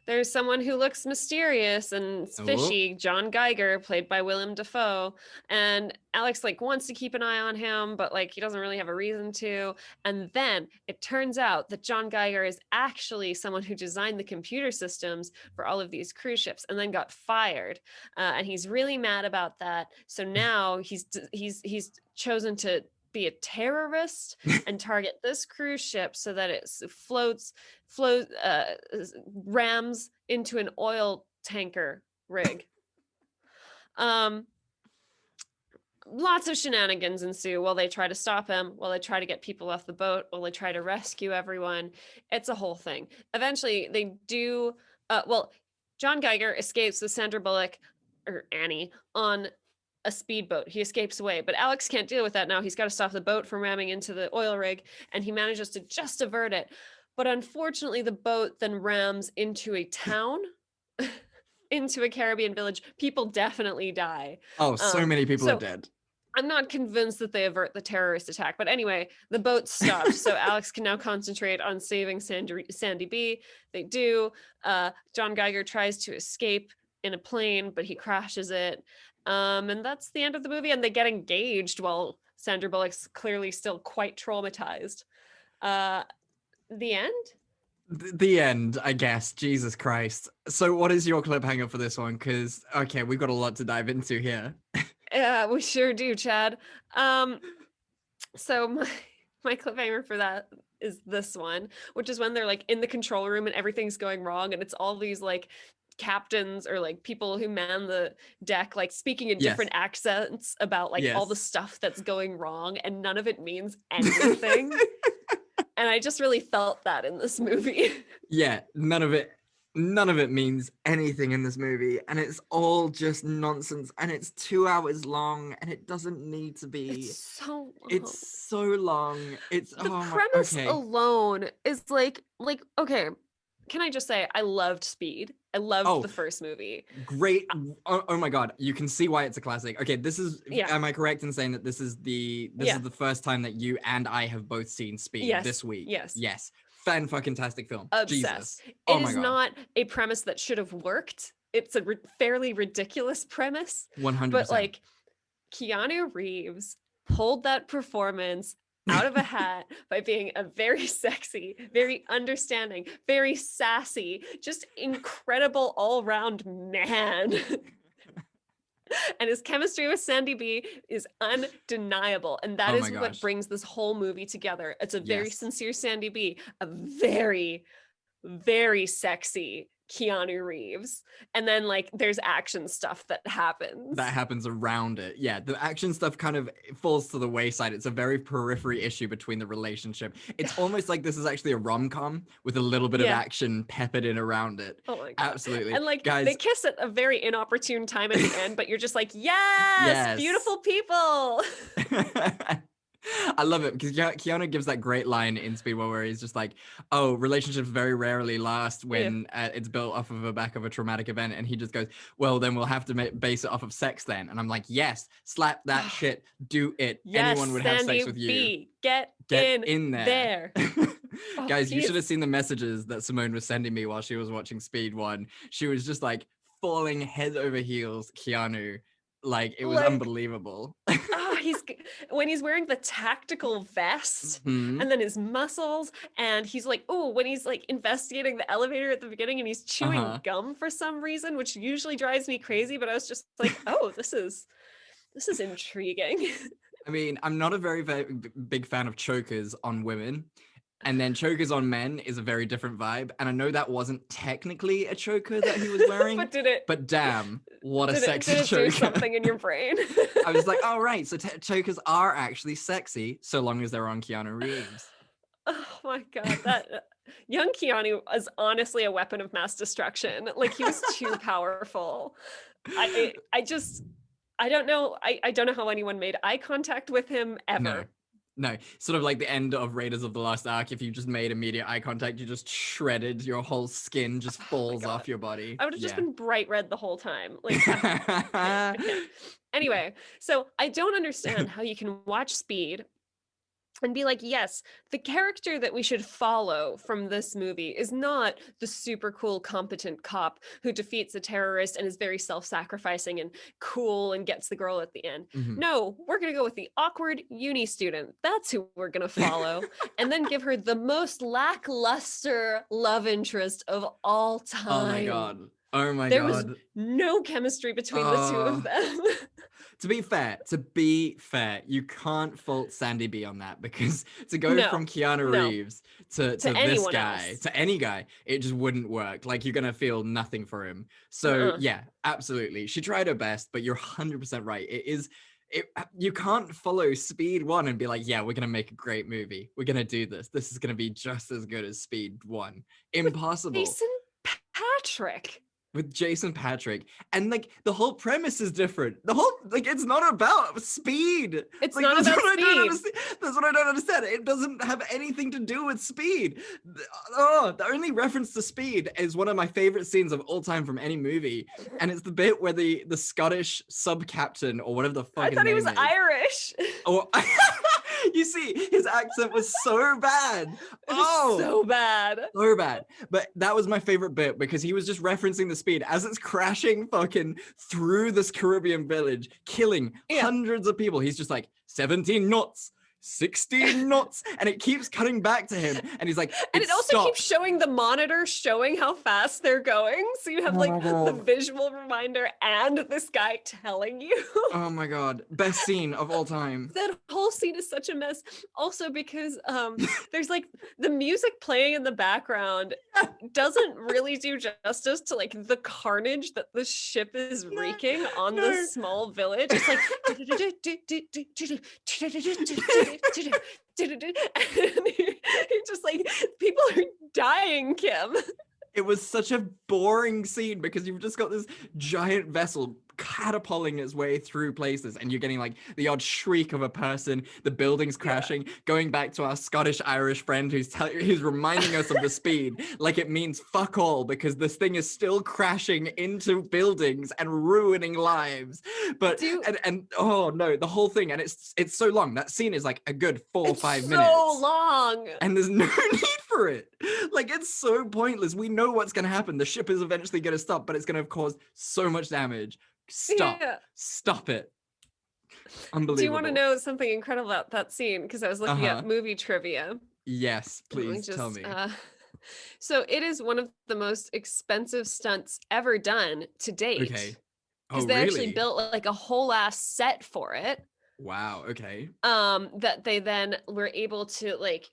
there's someone who looks mysterious and fishy, John Geiger, played by Willem Dafoe. And Alex like wants to keep an eye on him, but like he doesn't really have a reason to. And then it turns out that John Geiger is actually someone who designed the computer systems for all of these cruise ships and then got fired. And he's really mad about that. So now he's chosen to be a terrorist and target this cruise ship so that it rams into an oil tanker rig. Lots of shenanigans ensue while they try to stop him, while they try to get people off the boat, while they try to rescue everyone. It's a whole thing. Eventually they do John Geiger escapes with Sandra Bullock or Annie on a speedboat. He escapes away, but Alex can't deal with that now. He's got to stop the boat from ramming into the oil rig, and he manages to just avert it. But unfortunately, the boat then rams into a town, into a Caribbean village. People definitely die. Oh, so many people are dead. I'm not convinced that they avert the terrorist attack, but anyway, the boat stopped, so Alex can now concentrate on saving Sandy B. They do. John Geiger tries to escape in a plane, but he crashes it. And that's the end of the movie, and they get engaged while Sandra Bullock's clearly still quite traumatized. The end? The end, I guess. Jesus Christ. So what is your cliffhanger for this one? Because, okay, we've got a lot to dive into here. Yeah, we sure do, Chad. So my cliffhanger for that is this one, which is when they're like in the control room and everything's going wrong, and it's all these like captains or like people who man the deck like speaking in different accents about like all the stuff that's going wrong, and none of it means anything. And I just really felt that in this movie. Yeah, none of it means anything in this movie, and it's all just nonsense, and it's 2 hours long, and it doesn't need to be. It's so long. It's the premise alone is like okay. Can I just say, I loved Speed. I loved the first movie. Great. Oh my God. You can see why it's a classic. Okay, this is, am I correct in saying that this is the first time that you and I have both seen Speed this week? Yes. Fan-fucking-tastic film. Obsessed. Jesus. It is not a premise that should have worked. It's a fairly ridiculous premise. 100%. But like, Keanu Reeves pulled that performance out of a hat by being a very sexy, very understanding, very sassy, just incredible all-round man. And his chemistry with Sandy B is undeniable. And that is what brings this whole movie together. It's a very sincere Sandy B, a very, very sexy Keanu Reeves, and then like there's action stuff that happens around it. Yeah, the action stuff kind of falls to the wayside. It's a very periphery issue between the relationship. It's almost like this is actually a rom-com with a little bit of action peppered in around it. Oh my God. Absolutely. And like guys, they kiss at a very inopportune time at the end, but you're just like, yes! Beautiful people. I love it because Keanu gives that great line in Speed 1 where he's just like, oh, relationships very rarely last when it's built off of the back of a traumatic event. And he just goes, well, then we'll have to base it off of sex then. And I'm like, yes, slap that shit, do it. Yes, anyone would have sex with you. B, get in there. Guys, you he's- should have seen the messages that Simone was sending me while she was watching Speed 1. She was just like falling head over heels, Keanu. Like, it was unbelievable. When he's wearing the tactical vest Mhm. and then his muscles, and he's like, oh, when he's like investigating the elevator at the beginning and he's chewing gum for some reason, which usually drives me crazy, but I was just like, oh, this is intriguing. I mean, I'm not a very, very big fan of chokers on women. And then chokers on men is a very different vibe. And I know that wasn't technically a choker that he was wearing. But damn, what a sexy choker. Did it do something in your brain? I was like, oh, right. So chokers are actually sexy so long as they're on Keanu Reeves. Oh my God. That young Keanu is honestly a weapon of mass destruction. Like, he was too powerful. I don't know. I don't know how anyone made eye contact with him ever. No, sort of like the end of Raiders of the Lost Ark. If you just made immediate eye contact, you just shredded, your whole skin just falls off your body. I would have just been bright red the whole time. Like, anyway, so I don't understand how you can watch Speed and be like, yes, the character that we should follow from this movie is not the super cool, competent cop who defeats a terrorist and is very self-sacrificing and cool and gets the girl at the end. Mm-hmm. No, we're going to go with the awkward uni student. That's who we're going to follow. And then give her the most lackluster love interest of all time. Oh my God. Oh my God. There was no chemistry between the two of them. To be fair, you can't fault Sandy B on that, because to go from Keanu Reeves to this guy, to any guy, it just wouldn't work. Like, you're going to feel nothing for him. So yeah, absolutely. She tried her best, but you're 100% right. You can't follow Speed 1 and be like, yeah, we're going to make a great movie. We're going to do this. This is going to be just as good as Speed 1. Impossible. Jason Patrick. With Jason Patrick, and like the whole premise is different. The whole, like, it's not about speed. It's like, not about speed. That's what I don't understand. It doesn't have anything to do with speed. The only reference to speed is one of my favorite scenes of all time from any movie, and it's the bit where the Scottish sub-captain, or whatever the fuck I his thought he name was is. Irish. Or you see, his accent was so bad. So bad. So bad. But that was my favorite bit, because he was just referencing the speed as it's crashing fucking through this Caribbean village, killing hundreds of people. He's just like, 17 knots. 16 knots, and it keeps cutting back to him, and he's like, and it also keeps showing the monitor showing how fast they're going, so you have like the visual reminder and this guy telling you. Oh my God, best scene of all time. That whole scene is such a mess, also because there's like the music playing in the background doesn't really do justice to like the carnage that the ship is wreaking on this small village. It's like and he just like, people are dying, Kim. It was such a boring scene, because you've just got this giant vessel catapulting its way through places, and you're getting like the odd shriek of a person, the buildings crashing, going back to our Scottish Irish friend who's reminding us of the speed like it means fuck all, because this thing is still crashing into buildings and ruining lives. But and oh no, the whole thing, and it's so long. That scene is like a good 4 or 5 minutes. So long. And there's no need for it. Like, it's so pointless. We know what's going to happen. The ship is eventually going to stop, but it's going to cause so much damage. Stop it. Unbelievable. Do you want to know something incredible about that scene? Because I was looking at movie trivia. Yes, please tell me. So it is one of the most expensive stunts ever done to date. Okay. Because they actually built like a whole ass set for it. Wow. Okay. That they then were able to like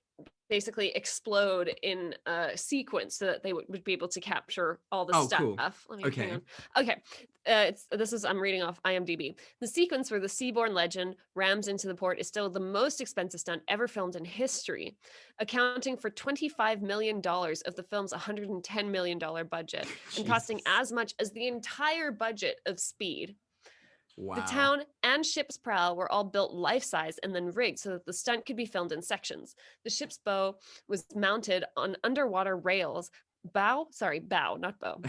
basically explode in a sequence so that they would be able to capture all the stuff. Cool. Let me hang on. Okay. I'm reading off IMDb. The sequence where the Seaborn legend rams into the port is still the most expensive stunt ever filmed in history, accounting for $25 million of the film's $110 million budget and costing as much as the entire budget of Speed. Wow. The town and ship's prow were all built life-size and then rigged so that the stunt could be filmed in sections. The ship's bow was mounted on underwater rails. Bow, not bow.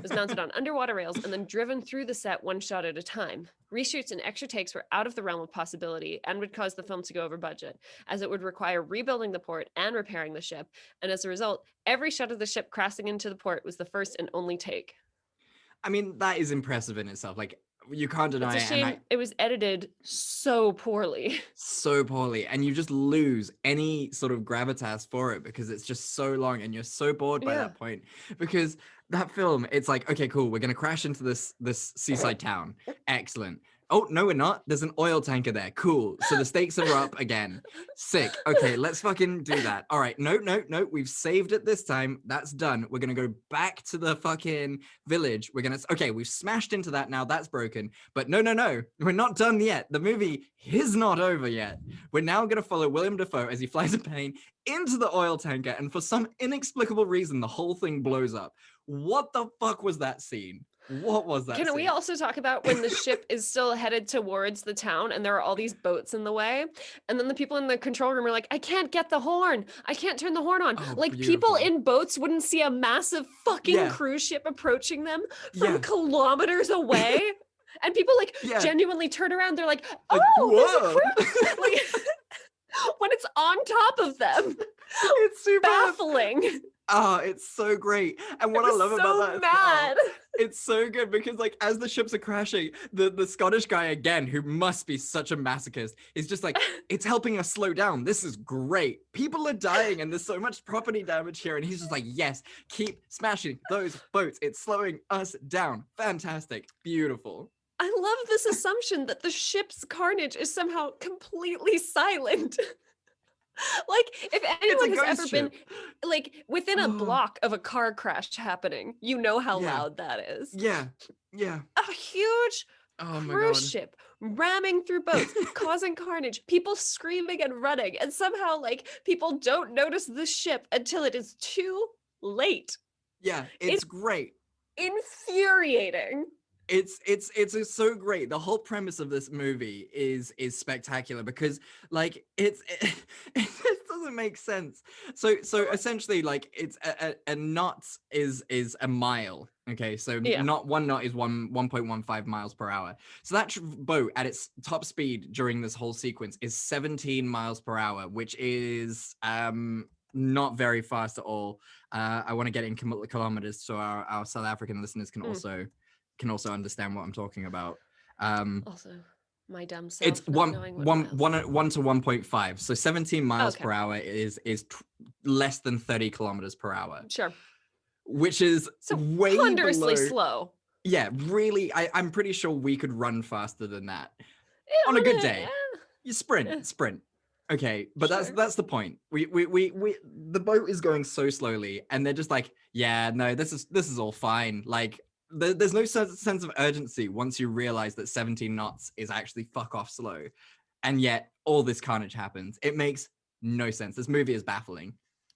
Was mounted on underwater rails and then driven through the set one shot at a time. Reshoots and extra takes were out of the realm of possibility and would cause the film to go over budget, as it would require rebuilding the port and repairing the ship. And as a result, every shot of the ship crashing into the port was the first and only take. I mean, that is impressive in itself. Like, you can't deny It's a shame it was edited so poorly. So poorly, and you just lose any sort of gravitas for it because it's just so long and you're so bored by that point. Because that film, it's like, okay, cool, we're gonna crash into this seaside town. Excellent. Oh, no, we're not. There's an oil tanker there. Cool. So the stakes are up again. Sick. Okay, let's fucking do that. All right. No. We've saved it this time. That's done. We're going to go back to the fucking village. Okay, we've smashed into that now. That's broken. But no. We're not done yet. The movie is not over yet. We're now going to follow Willem Dafoe as he flies a plane into the oil tanker. And for some inexplicable reason, the whole thing blows up. What the fuck was that scene? What was that? Can we also talk about when the ship is still headed towards the town and there are all these boats in the way? And then the people in the control room are like, I can't get the horn. I can't turn the horn on. Oh, like beautiful. People in boats wouldn't see a massive fucking cruise ship approaching them from kilometers away. And people like genuinely turn around. They're like, oh, there's a cruise. Like, when it's on top of them. It's super baffling. Oh, it's so great. And what I love about that it's so good because like as the ships are crashing, the Scottish guy again, who must be such a masochist, is just like, it's helping us slow down. This is great. People are dying and there's so much property damage here. And he's just like, yes, keep smashing those boats. It's slowing us down. Fantastic. Beautiful. I love this assumption that the ship's carnage is somehow completely silent. Like, if anyone has ever been like within a block of a car crash happening, you know how loud that is. Yeah. A huge cruise ship ramming through boats, causing carnage, people screaming and running, and somehow like people don't notice the ship until it is too late. Yeah, it's great. Infuriating. It's so great. The whole premise of this movie is spectacular because like it just doesn't make sense. So essentially like it's a knot is a mile. Okay, so one knot is 1.15 miles per hour. So that boat at its top speed during this whole sequence is 17 miles per hour, which is not very fast at all. I want to get in kilometers so our South African listeners can also understand what I'm talking about. Also, my dumb self. It's 1 to 1.5. So 17 miles per hour is less than 30 kilometers per hour. Sure. Which is so way wondrously below. Slow. Yeah, really. I'm pretty sure we could run faster than that on a good day. You sprint. Okay, but that's the point. We the boat is going so slowly, and they're just like, yeah, no, this is all fine. Like. There's no sense of urgency once you realize that 17 knots is actually fuck off slow. And yet all this carnage happens. It makes no sense. This movie is baffling.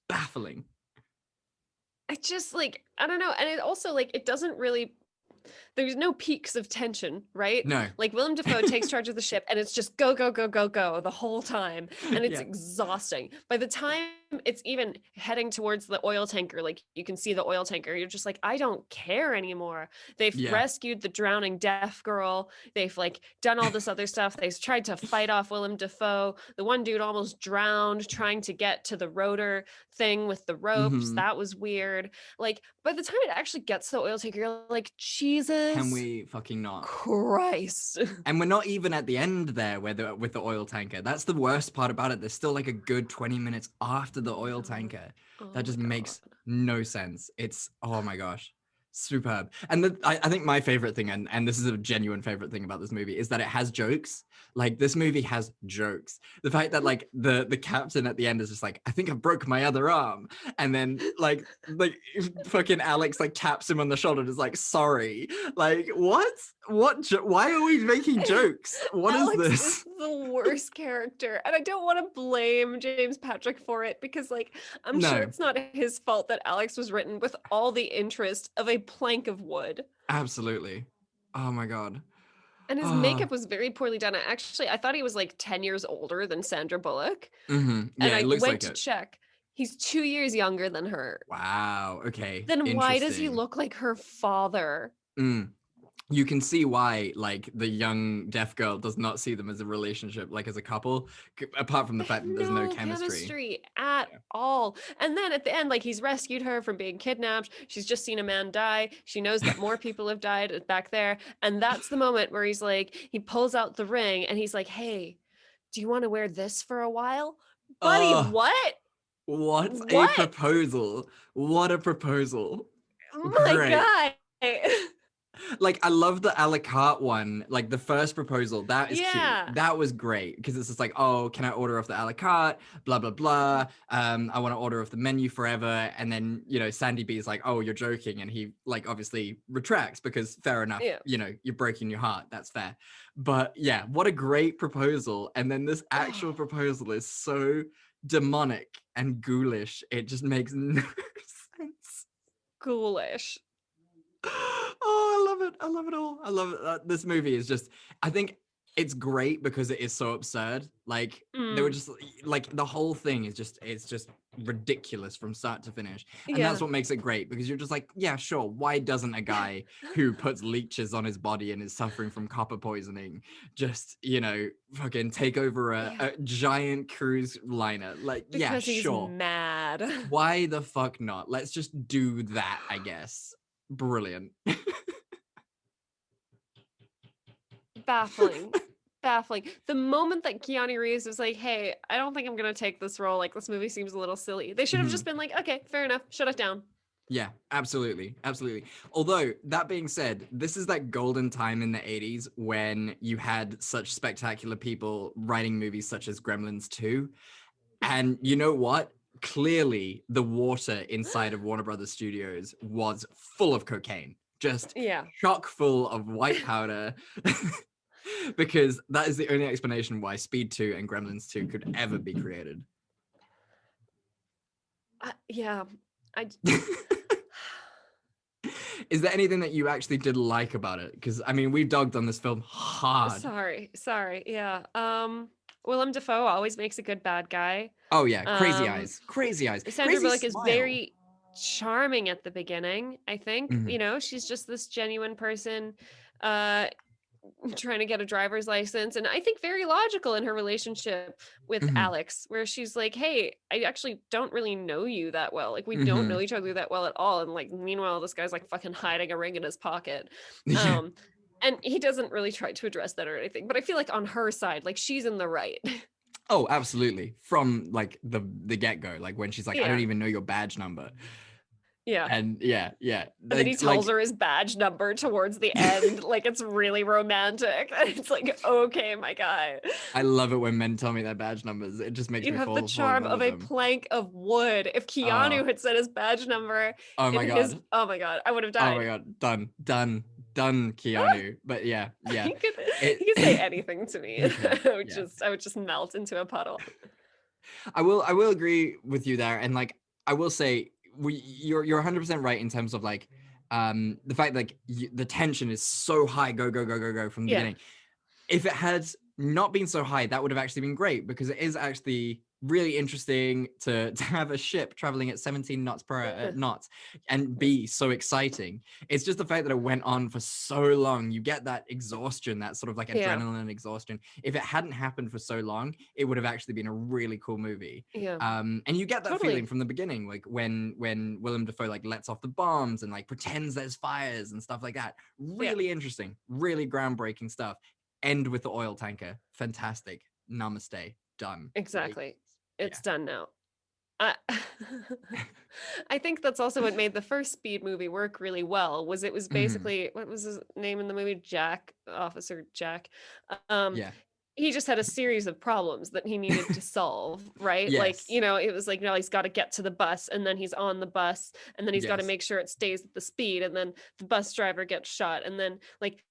I just like, I don't know. And it also like, it doesn't really, there's no peaks of tension, right? No. Like Willem Dafoe takes charge of the ship and it's just go the whole time. And it's exhausting. By the time it's even heading towards the oil tanker, like you can see the oil tanker, you're just like, I don't care anymore. They've rescued the drowning deaf girl. They've like done all this other stuff. They've tried to fight off Willem Dafoe. The one dude almost drowned trying to get to the rotor thing with the ropes. Mm-hmm. That was weird. Like by the time it actually gets to the oil tanker, you're like, Jesus. Can we fucking not? Christ. And we're not even at the end there with the oil tanker. That's the worst part about it. There's still like a good 20 minutes after the oil tanker. That just makes no sense. It's, oh my gosh, superb. And I think my favorite thing, and this is a genuine favorite thing about this movie, is that it has jokes. Like this movie has jokes. The fact that like the captain at the end is just like, I think I broke my other arm. And then like fucking Alex like taps him on the shoulder and is like, sorry. Like what? Why are we making jokes? What Alex is this? Is the worst character. And I don't want to blame James Patrick for it because like, I'm sure it's not his fault that Alex was written with all the interest of a plank of wood. Absolutely. Oh my God. And his makeup was very poorly done. I thought he was like 10 years older than Sandra Bullock. Yeah, And I it looks went like to it. check. He's 2 years younger than her. Wow. Okay. Then why does he Interesting. look like her father? You can see why, like, the young deaf girl does not see them as a relationship, like as a couple, apart from the They fact have that there's no no chemistry. chemistry at all. And then at the end, like he's rescued her from being kidnapped. She's just seen a man die. She knows that more people have died back there. And that's the moment where he's like, he pulls out the ring and he's like, hey, do you want to wear this for a while? Buddy, Oh, what? what a What? proposal! What a proposal! My Great. God. Like, I love the a la carte one, like the first proposal. That is cute. Yeah. That was great because it's just like, oh, can I order off the a la carte? Blah blah blah. I want to order off the menu forever. And then, you know, Sandy B is like, oh, you're joking, and he like obviously retracts because fair enough. Yeah. You know, you're breaking your heart. That's fair. But yeah, what a great proposal. And then this actual proposal is so demonic and ghoulish. It just makes no sense. Ghoulish. Oh, I love it. I love it all. I love it. This movie is just, I think it's great because it is so absurd. Like, they were just like, the whole thing is just, it's just ridiculous from start to finish. And that's what makes it great because you're just like, yeah, sure. Why doesn't a guy who puts leeches on his body and is suffering from copper poisoning just, you know, fucking take over a giant cruise liner? Like, because yeah, he's sure. mad. Why the fuck not? Let's just do that, I guess. Brilliant. Baffling. The moment that Keanu Reeves was like, hey, I don't think I'm gonna take this role, like this movie seems a little silly, they should have just been like, okay, fair enough, shut it down. Yeah, absolutely. Although, that being said, this is that golden time in the 80s when you had such spectacular people writing movies such as Gremlins 2. And you know what? Clearly, the water inside of Warner Brothers Studios was full of cocaine. Just chock full of white powder. Because that is the only explanation why Speed 2 and Gremlins 2 could ever be created. Is there anything that you actually did like about it? Because, I mean, we dogged on this film hard. Sorry. Yeah. Willem Dafoe always makes a good bad guy. Oh, yeah. Crazy eyes. Sandra Bullock is smile. very charming at the beginning, I think. You know, she's just this genuine person trying to get a driver's license, and I think very logical in her relationship with Alex, where she's like, hey, I actually don't really know you that well, like we don't know each other that well at all, and like meanwhile this guy's like fucking hiding a ring in his pocket. And he doesn't really try to address that or anything, but I feel like on her side, like she's in the right. Oh, absolutely. From like the get-go, like when she's like, I don't even know your badge number. And and then he tells her his badge number towards the end, like it's really romantic. And it's like, okay, my guy. I love it when men tell me their badge numbers. It just makes me fall. You have the charm of a plank of wood. If Keanu had said his badge number, oh my god, I would have died. Oh my god, done, Keanu. But yeah. He could say anything to me. I would just melt into a puddle. I will agree with you there, and like I will say, you're 100% right in terms of like the fact that like the tension is so high, go from the beginning. If it had not been so high, that would have actually been great, because it is actually really interesting to have a ship traveling at 17 knots per knots and be so exciting. It's just the fact that it went on for so long. You get that exhaustion, that sort of like adrenaline exhaustion. If it hadn't happened for so long, it would have actually been a really cool movie. And you get that feeling from the beginning, like when Willem Dafoe like lets off the bombs and like pretends there's fires and stuff like that. Really interesting, really groundbreaking stuff. End with the oil tanker. Fantastic. Namaste. Done. Exactly. It's done now. I think that's also what made the first Speed movie work really well. It was basically, what was his name in the movie? Officer Jack. He just had a series of problems that he needed to solve, right? Like, you know, it was like, now he's got to get to the bus, and then he's on the bus, and then he's got to make sure it stays at the speed, and then the bus driver gets shot, and then like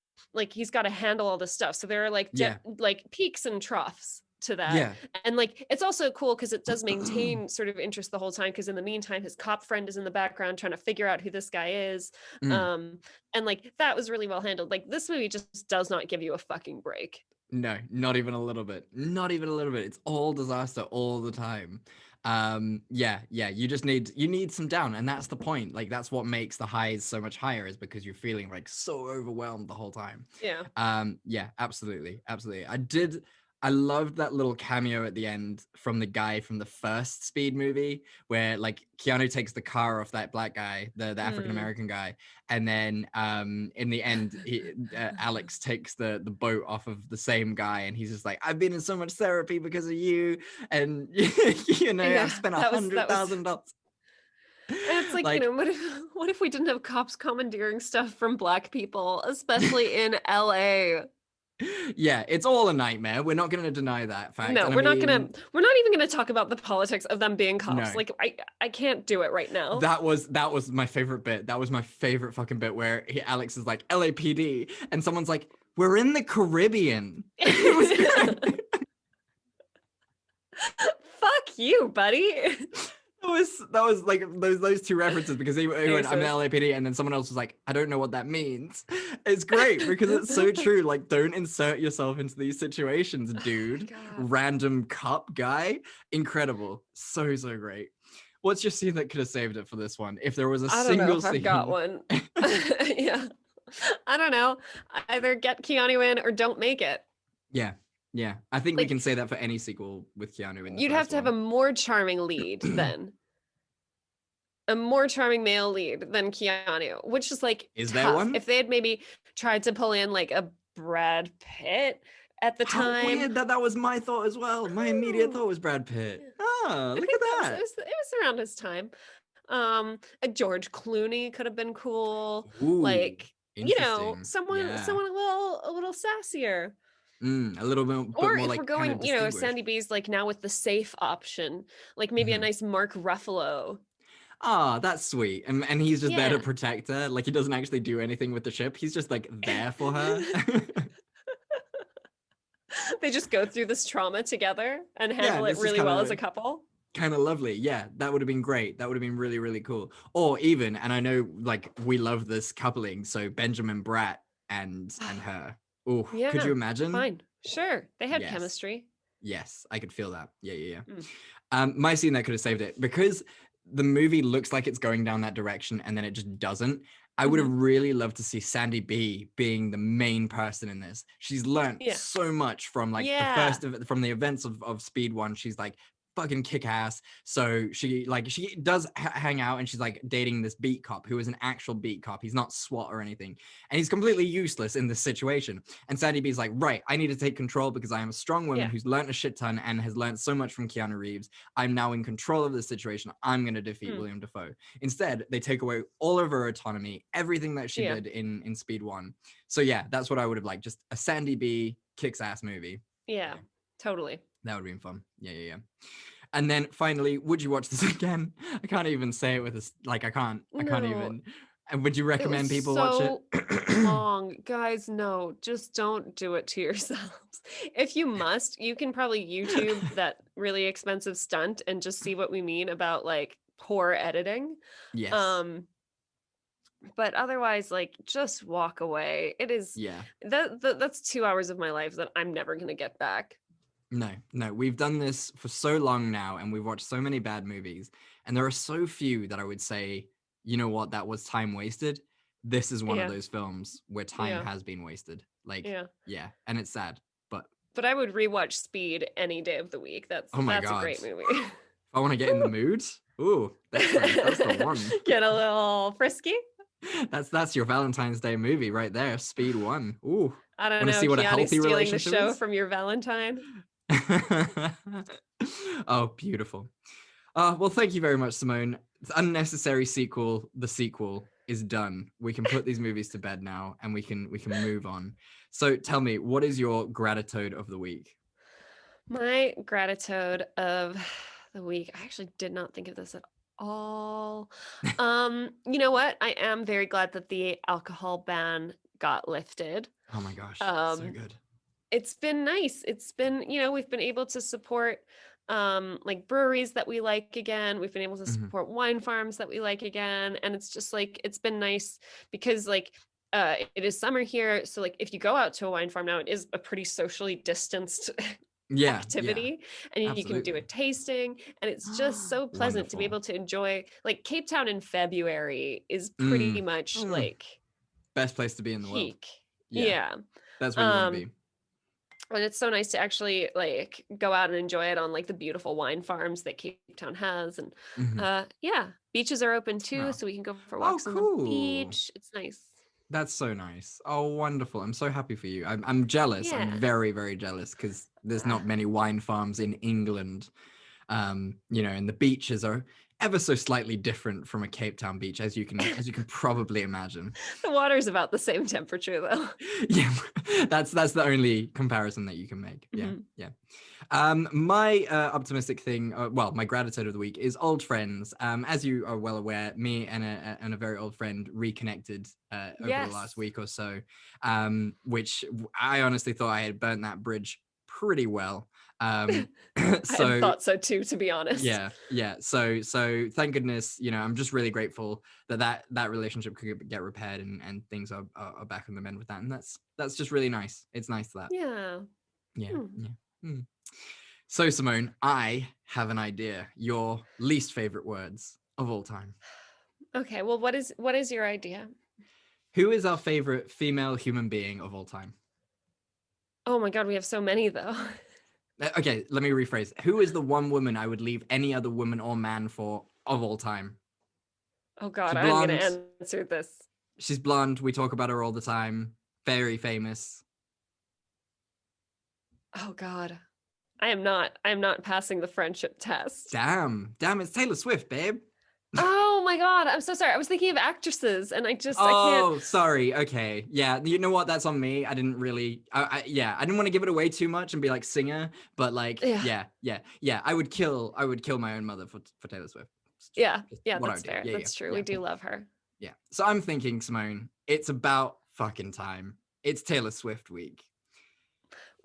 he's got to handle all this stuff. So there are like like peaks and troughs to that. Yeah. And like it's also cool because it does maintain sort of interest the whole time, because in the meantime his cop friend is in the background trying to figure out who this guy is. And like that was really well handled. Like this movie just does not give you a fucking break. No, not even a little bit. Not even a little bit. It's all disaster all the time. Yeah, you need some down, and that's the point. Like that's what makes the highs so much higher, is because you're feeling like so overwhelmed the whole time. Yeah. Yeah, absolutely. I loved that little cameo at the end from the guy from the first Speed movie, where like Keanu takes the car off that black guy, the African American guy, and then in the end, Alex takes the boat off of the same guy, and he's just like, "I've been in so much therapy because of you, and you know, I've spent $100,000." And it's like, you know, what if we didn't have cops commandeering stuff from Black people, especially in LA? Yeah, it's all a nightmare. We're not going to deny that fact. No, And we're not even gonna talk about the politics of them being cops. No. Like I can't do it right now. That was my favorite bit. That was my favorite fucking bit, where Alex is like, LAPD, and someone's like, we're in the Caribbean. It was great. Fuck you, buddy. That was like those two references, because he went, I'm the so- LAPD, and then someone else was like, I don't know what that means. It's great because it's so true. Like, don't insert yourself into these situations, dude. Random cup guy. Incredible. So great. What's your scene that could have saved it for this one? If there was a single scene. I've got one. Yeah. I don't know. Either get Keanu in or don't make it. Yeah, I think we can say that for any sequel with Keanu in the You'd have to have a more charming lead then. A more charming male lead than Keanu, which is like Is tough. there one? If they had maybe tried to pull in like a Brad Pitt at the How time. weird that was my thought as well. My immediate thought was Brad Pitt. Oh, look at that. It was around his time. A George Clooney could have been cool. Ooh, like, you know, interesting. someone a little sassier. A little bit, Or more if like we're going, kind of you know, distinguished. Sandy B's like now with the safe option, like maybe a nice Mark Ruffalo. Ah, that's sweet. And he's just there to Yeah. protect her. Like, he doesn't actually do anything with the ship. He's just like there for her. They just go through this trauma together and handle it this is really well kinda- as a couple. Kind of lovely. Yeah, that would have been great. That would have been really, really cool. Or even, and I know like we love this coupling, so Benjamin Bratt and her. Oh, Yeah, could you imagine? Fine. Sure. They had Yes. chemistry. Yes, I could feel that. Yeah. Mm. My scene that could have saved it, because the movie looks like it's going down that direction and then it just doesn't. I would have really loved to see Sandy B being the main person in this. She's learned so much from like from the events of Speed 1. She's like fucking kick ass. So she does hang out, and she's like dating this beat cop who is an actual beat cop. He's not SWAT or anything, and he's completely useless in this situation. And Sandy B's like, right, I need to take control because I am a strong woman who's learned a shit ton and has learned so much from Keanu Reeves. I'm now in control of the situation. I'm going to defeat William Dafoe. Instead, they take away all of her autonomy, everything that she did in Speed 1. So yeah, that's what I would have liked. Just a Sandy B kicks ass movie. Yeah, totally. That would have been fun. Yeah. And then finally, would you watch this again? I can't even say it with this. Like, I can't even. And would you recommend people watch it? Long. Guys, no, just don't do it to yourselves. If you must, you can probably YouTube that really expensive stunt and just see what we mean about like poor editing. Yes. But otherwise, like, just walk away. It is that's 2 hours of my life that I'm never gonna get back. No, we've done this for so long now, and we've watched so many bad movies, and there are so few that I would say, you know what, that was time wasted. This is one of those films where time has been wasted. Like, and it's sad, but I would rewatch Speed any day of the week. That's a great movie. If I want to get in the mood, ooh, that's the one. Get a little frisky. That's your Valentine's Day movie right there, Speed 1. Ooh. I don't know. See what a healthy stealing relationship the show is? from your Valentine. Oh, beautiful. Well, thank you very much, Simone. It's unnecessary sequel. The sequel is done. We can put these movies to bed now, and we can move on. So tell me, what is your gratitude of the week? My gratitude of the week. I actually did not think of this at all. You know what? I am very glad that the alcohol ban got lifted. Oh my gosh, so good. it's been nice. It's been, we've been able to support like breweries that we like again. We've been able to support wine farms that we like again. And it's just like, it's been nice because like it is summer here. So like if you go out to a wine farm now, it is a pretty socially distanced activity, and you can do a tasting, and it's just so pleasant to be able to enjoy. Like Cape Town in February is pretty much like best place to be in the world. Yeah. That's where you want to be. And it's so nice to actually like go out and enjoy it on like the beautiful wine farms that Cape Town has. And beaches are open too, so we can go for walks on the beach. It's nice. That's so nice. Oh, wonderful. I'm so happy for you. I'm jealous. Yeah. I'm very, very jealous because there's not many wine farms in England. And the beaches are ever so slightly different from a Cape Town beach, as you can probably imagine. The water's about the same temperature though. Yeah, that's the only comparison that you can make. Yeah. My optimistic thing, my gratitude of the week is old friends. As you are well aware, me and a very old friend reconnected over the last week or so, which I honestly thought I had burnt that bridge pretty well. I thought so too, to be honest. Yeah. So thank goodness, I'm just really grateful that relationship could get repaired and things are back on the mend with that, and that's just really nice. It's nice that. Yeah. So Simone, I have an idea. Your least favorite words of all time. Okay. Well, what is your idea? Who is our favorite female human being of all time? Oh my God, we have so many though. Okay, let me rephrase. Who is the one woman I would leave any other woman or man for of all time? Oh God, I'm going to answer this. She's blonde. We talk about her all the time. Very famous. Oh God, I am not passing the friendship test. Damn, it's Taylor Swift, babe. Oh my God, I'm so sorry. I was thinking of actresses, and I can't. Oh, sorry. Okay, yeah. You know what? That's on me. I didn't really. I didn't want to give it away too much and be like singer, but like, yeah. I would kill my own mother for Taylor Swift. Yeah, that's fair. That's true. We do love her. Yeah. So I'm thinking, Simone, it's about fucking time. It's Taylor Swift week.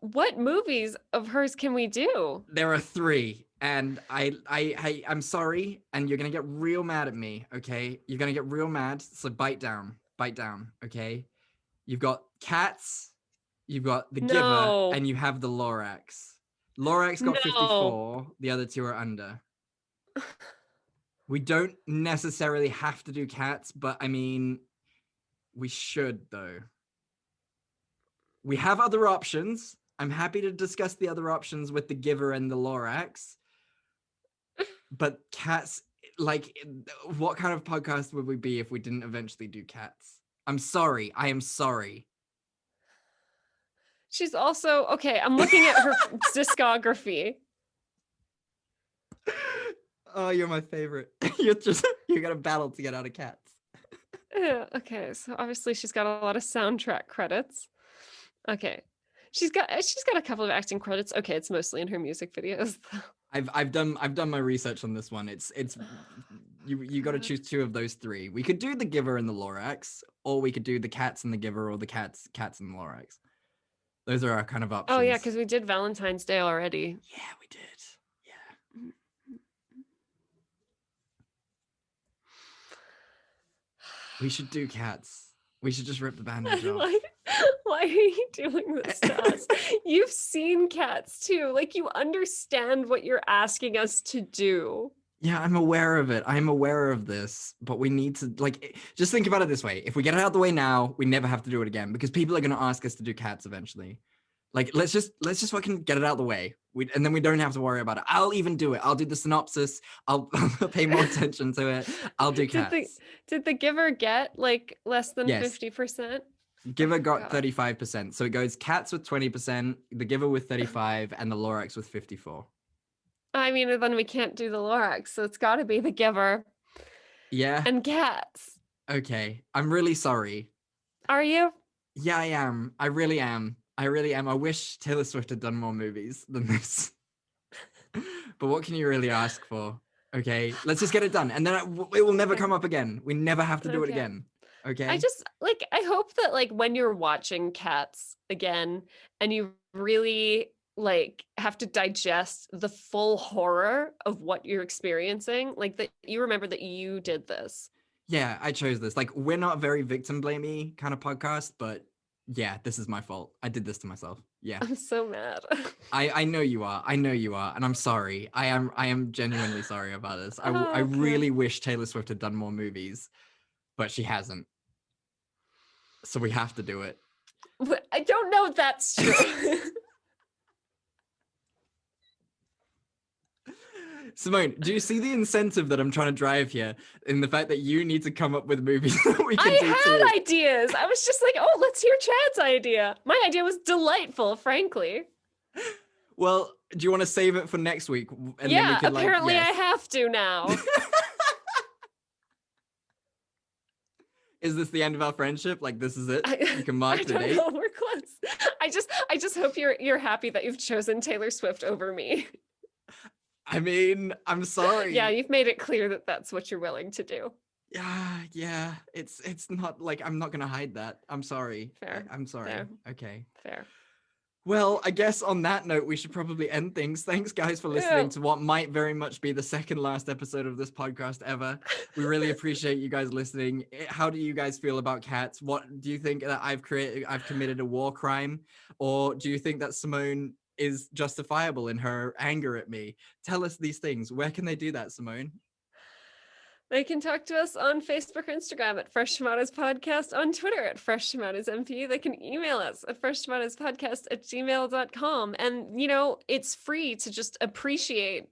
What movies of hers can we do? There are 3. And I'm sorry, and you're gonna get real mad at me, okay? You're gonna get real mad, so bite down, okay? You've got Cats, you've got The Giver, and you have the Lorax. Lorax got 54, the other 2 are under. We don't necessarily have to do Cats, but I mean, we should though. We have other options. I'm happy to discuss the other options with The Giver and the Lorax. But Cats, like, what kind of podcast would we be if we didn't eventually do Cats? I'm sorry. I am sorry. She's also, okay, I'm looking at her discography. Oh, you're my favorite. You're gonna battle to get out of Cats. Yeah, okay, so obviously she's got a lot of soundtrack credits. Okay. She's got a couple of acting credits. Okay, it's mostly in her music videos though. I've done my research on this one. It's you got to choose 2 of those 3. We could do The Giver and the Lorax, or we could do the Cats and the Giver, or the Cats and the Lorax. Those are our kind of options. Oh yeah, because we did Valentine's Day already. Yeah, we did. Yeah. We should do Cats. We should just rip the bandage off. Why are you doing this to us? You've seen Cats too. Like, you understand what you're asking us to do. Yeah, I'm aware of it. I'm aware of this, but we need to, like, just think about it this way. If we get it out of the way now, we never have to do it again, because people are going to ask us to do Cats eventually. Like, let's just fucking get it out of the way. And then we don't have to worry about it. I'll even do it. I'll do the synopsis. I'll pay more attention to it. I'll do Cats. Did The Giver get like less than 50%? Giver got 35%. So it goes Cats with 20%, The Giver with 35%, and the Lorax with 54%. I mean, then we can't do the Lorax, so it's got to be The Giver. Yeah. And Cats. Okay. I'm really sorry. Are you? Yeah, I am. I really am. I wish Taylor Swift had done more movies than this. But what can you really ask for? Okay, let's just get it done. And then it will never come up again. We never have to do it again. Okay. I hope that like when you're watching Cats again and you really like have to digest the full horror of what you're experiencing, like that you remember that you did this. Yeah, I chose this. Like, we're not very victim blamey kind of podcast, but yeah, this is my fault. I did this to myself. Yeah. I'm so mad. I know you are. I know you are, and I'm sorry. I am genuinely sorry about this. I Okay. really wish Taylor Swift had done more movies, but she hasn't. So we have to do it. I don't know if that's true. Simone, do you see the incentive that I'm trying to drive here in the fact that you need to come up with movies that we can do I too? had ideas. I was just like, oh, let's hear Chad's idea. My idea was delightful, frankly. Well, do you want to save it for next week? And yeah, then we can, apparently yes. I have to now. Is this the end of our friendship? Like, this is it? You can mark the date? I don't know, we're close. I just hope you're happy that you've chosen Taylor Swift over me. I mean, I'm sorry. Yeah, you've made it clear that that's what you're willing to do. Yeah. It's not like I'm not gonna hide that. I'm sorry. Fair. I'm sorry. Fair. Okay. Fair. Well, I guess on that note, we should probably end things. Thanks, guys, for listening to what might very much be the second last episode of this podcast ever. We really appreciate you guys listening. How do you guys feel about Cats? What do you think that I've committed a war crime? Or do you think that Simone is justifiable in her anger at me? Tell us these things. Where can they do that, Simone? They can talk to us on Facebook or Instagram at Fresh Tomatoes Podcast, on Twitter at Fresh Tomatoes MP. They can email us at freshtomatoespodcast@gmail.com. And, you know, it's free to just appreciate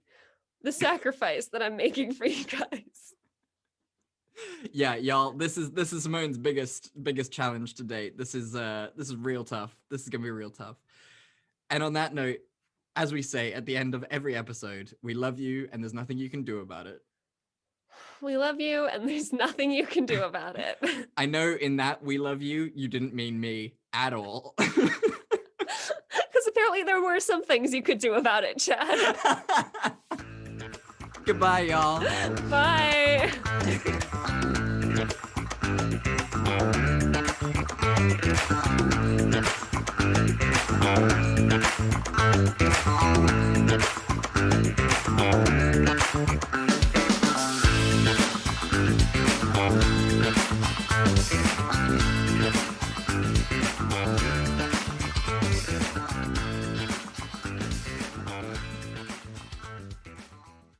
the sacrifice that I'm making for you guys. Yeah, y'all, this is Simone's biggest challenge to date. This is real tough. This is gonna be real tough. And on that note, as we say at the end of every episode, we love you and there's nothing you can do about it. We love you and there's nothing you can do about it. I know in that we love you, you didn't mean me at all. Because apparently there were some things you could do about it, Chad. Goodbye, y'all. Bye.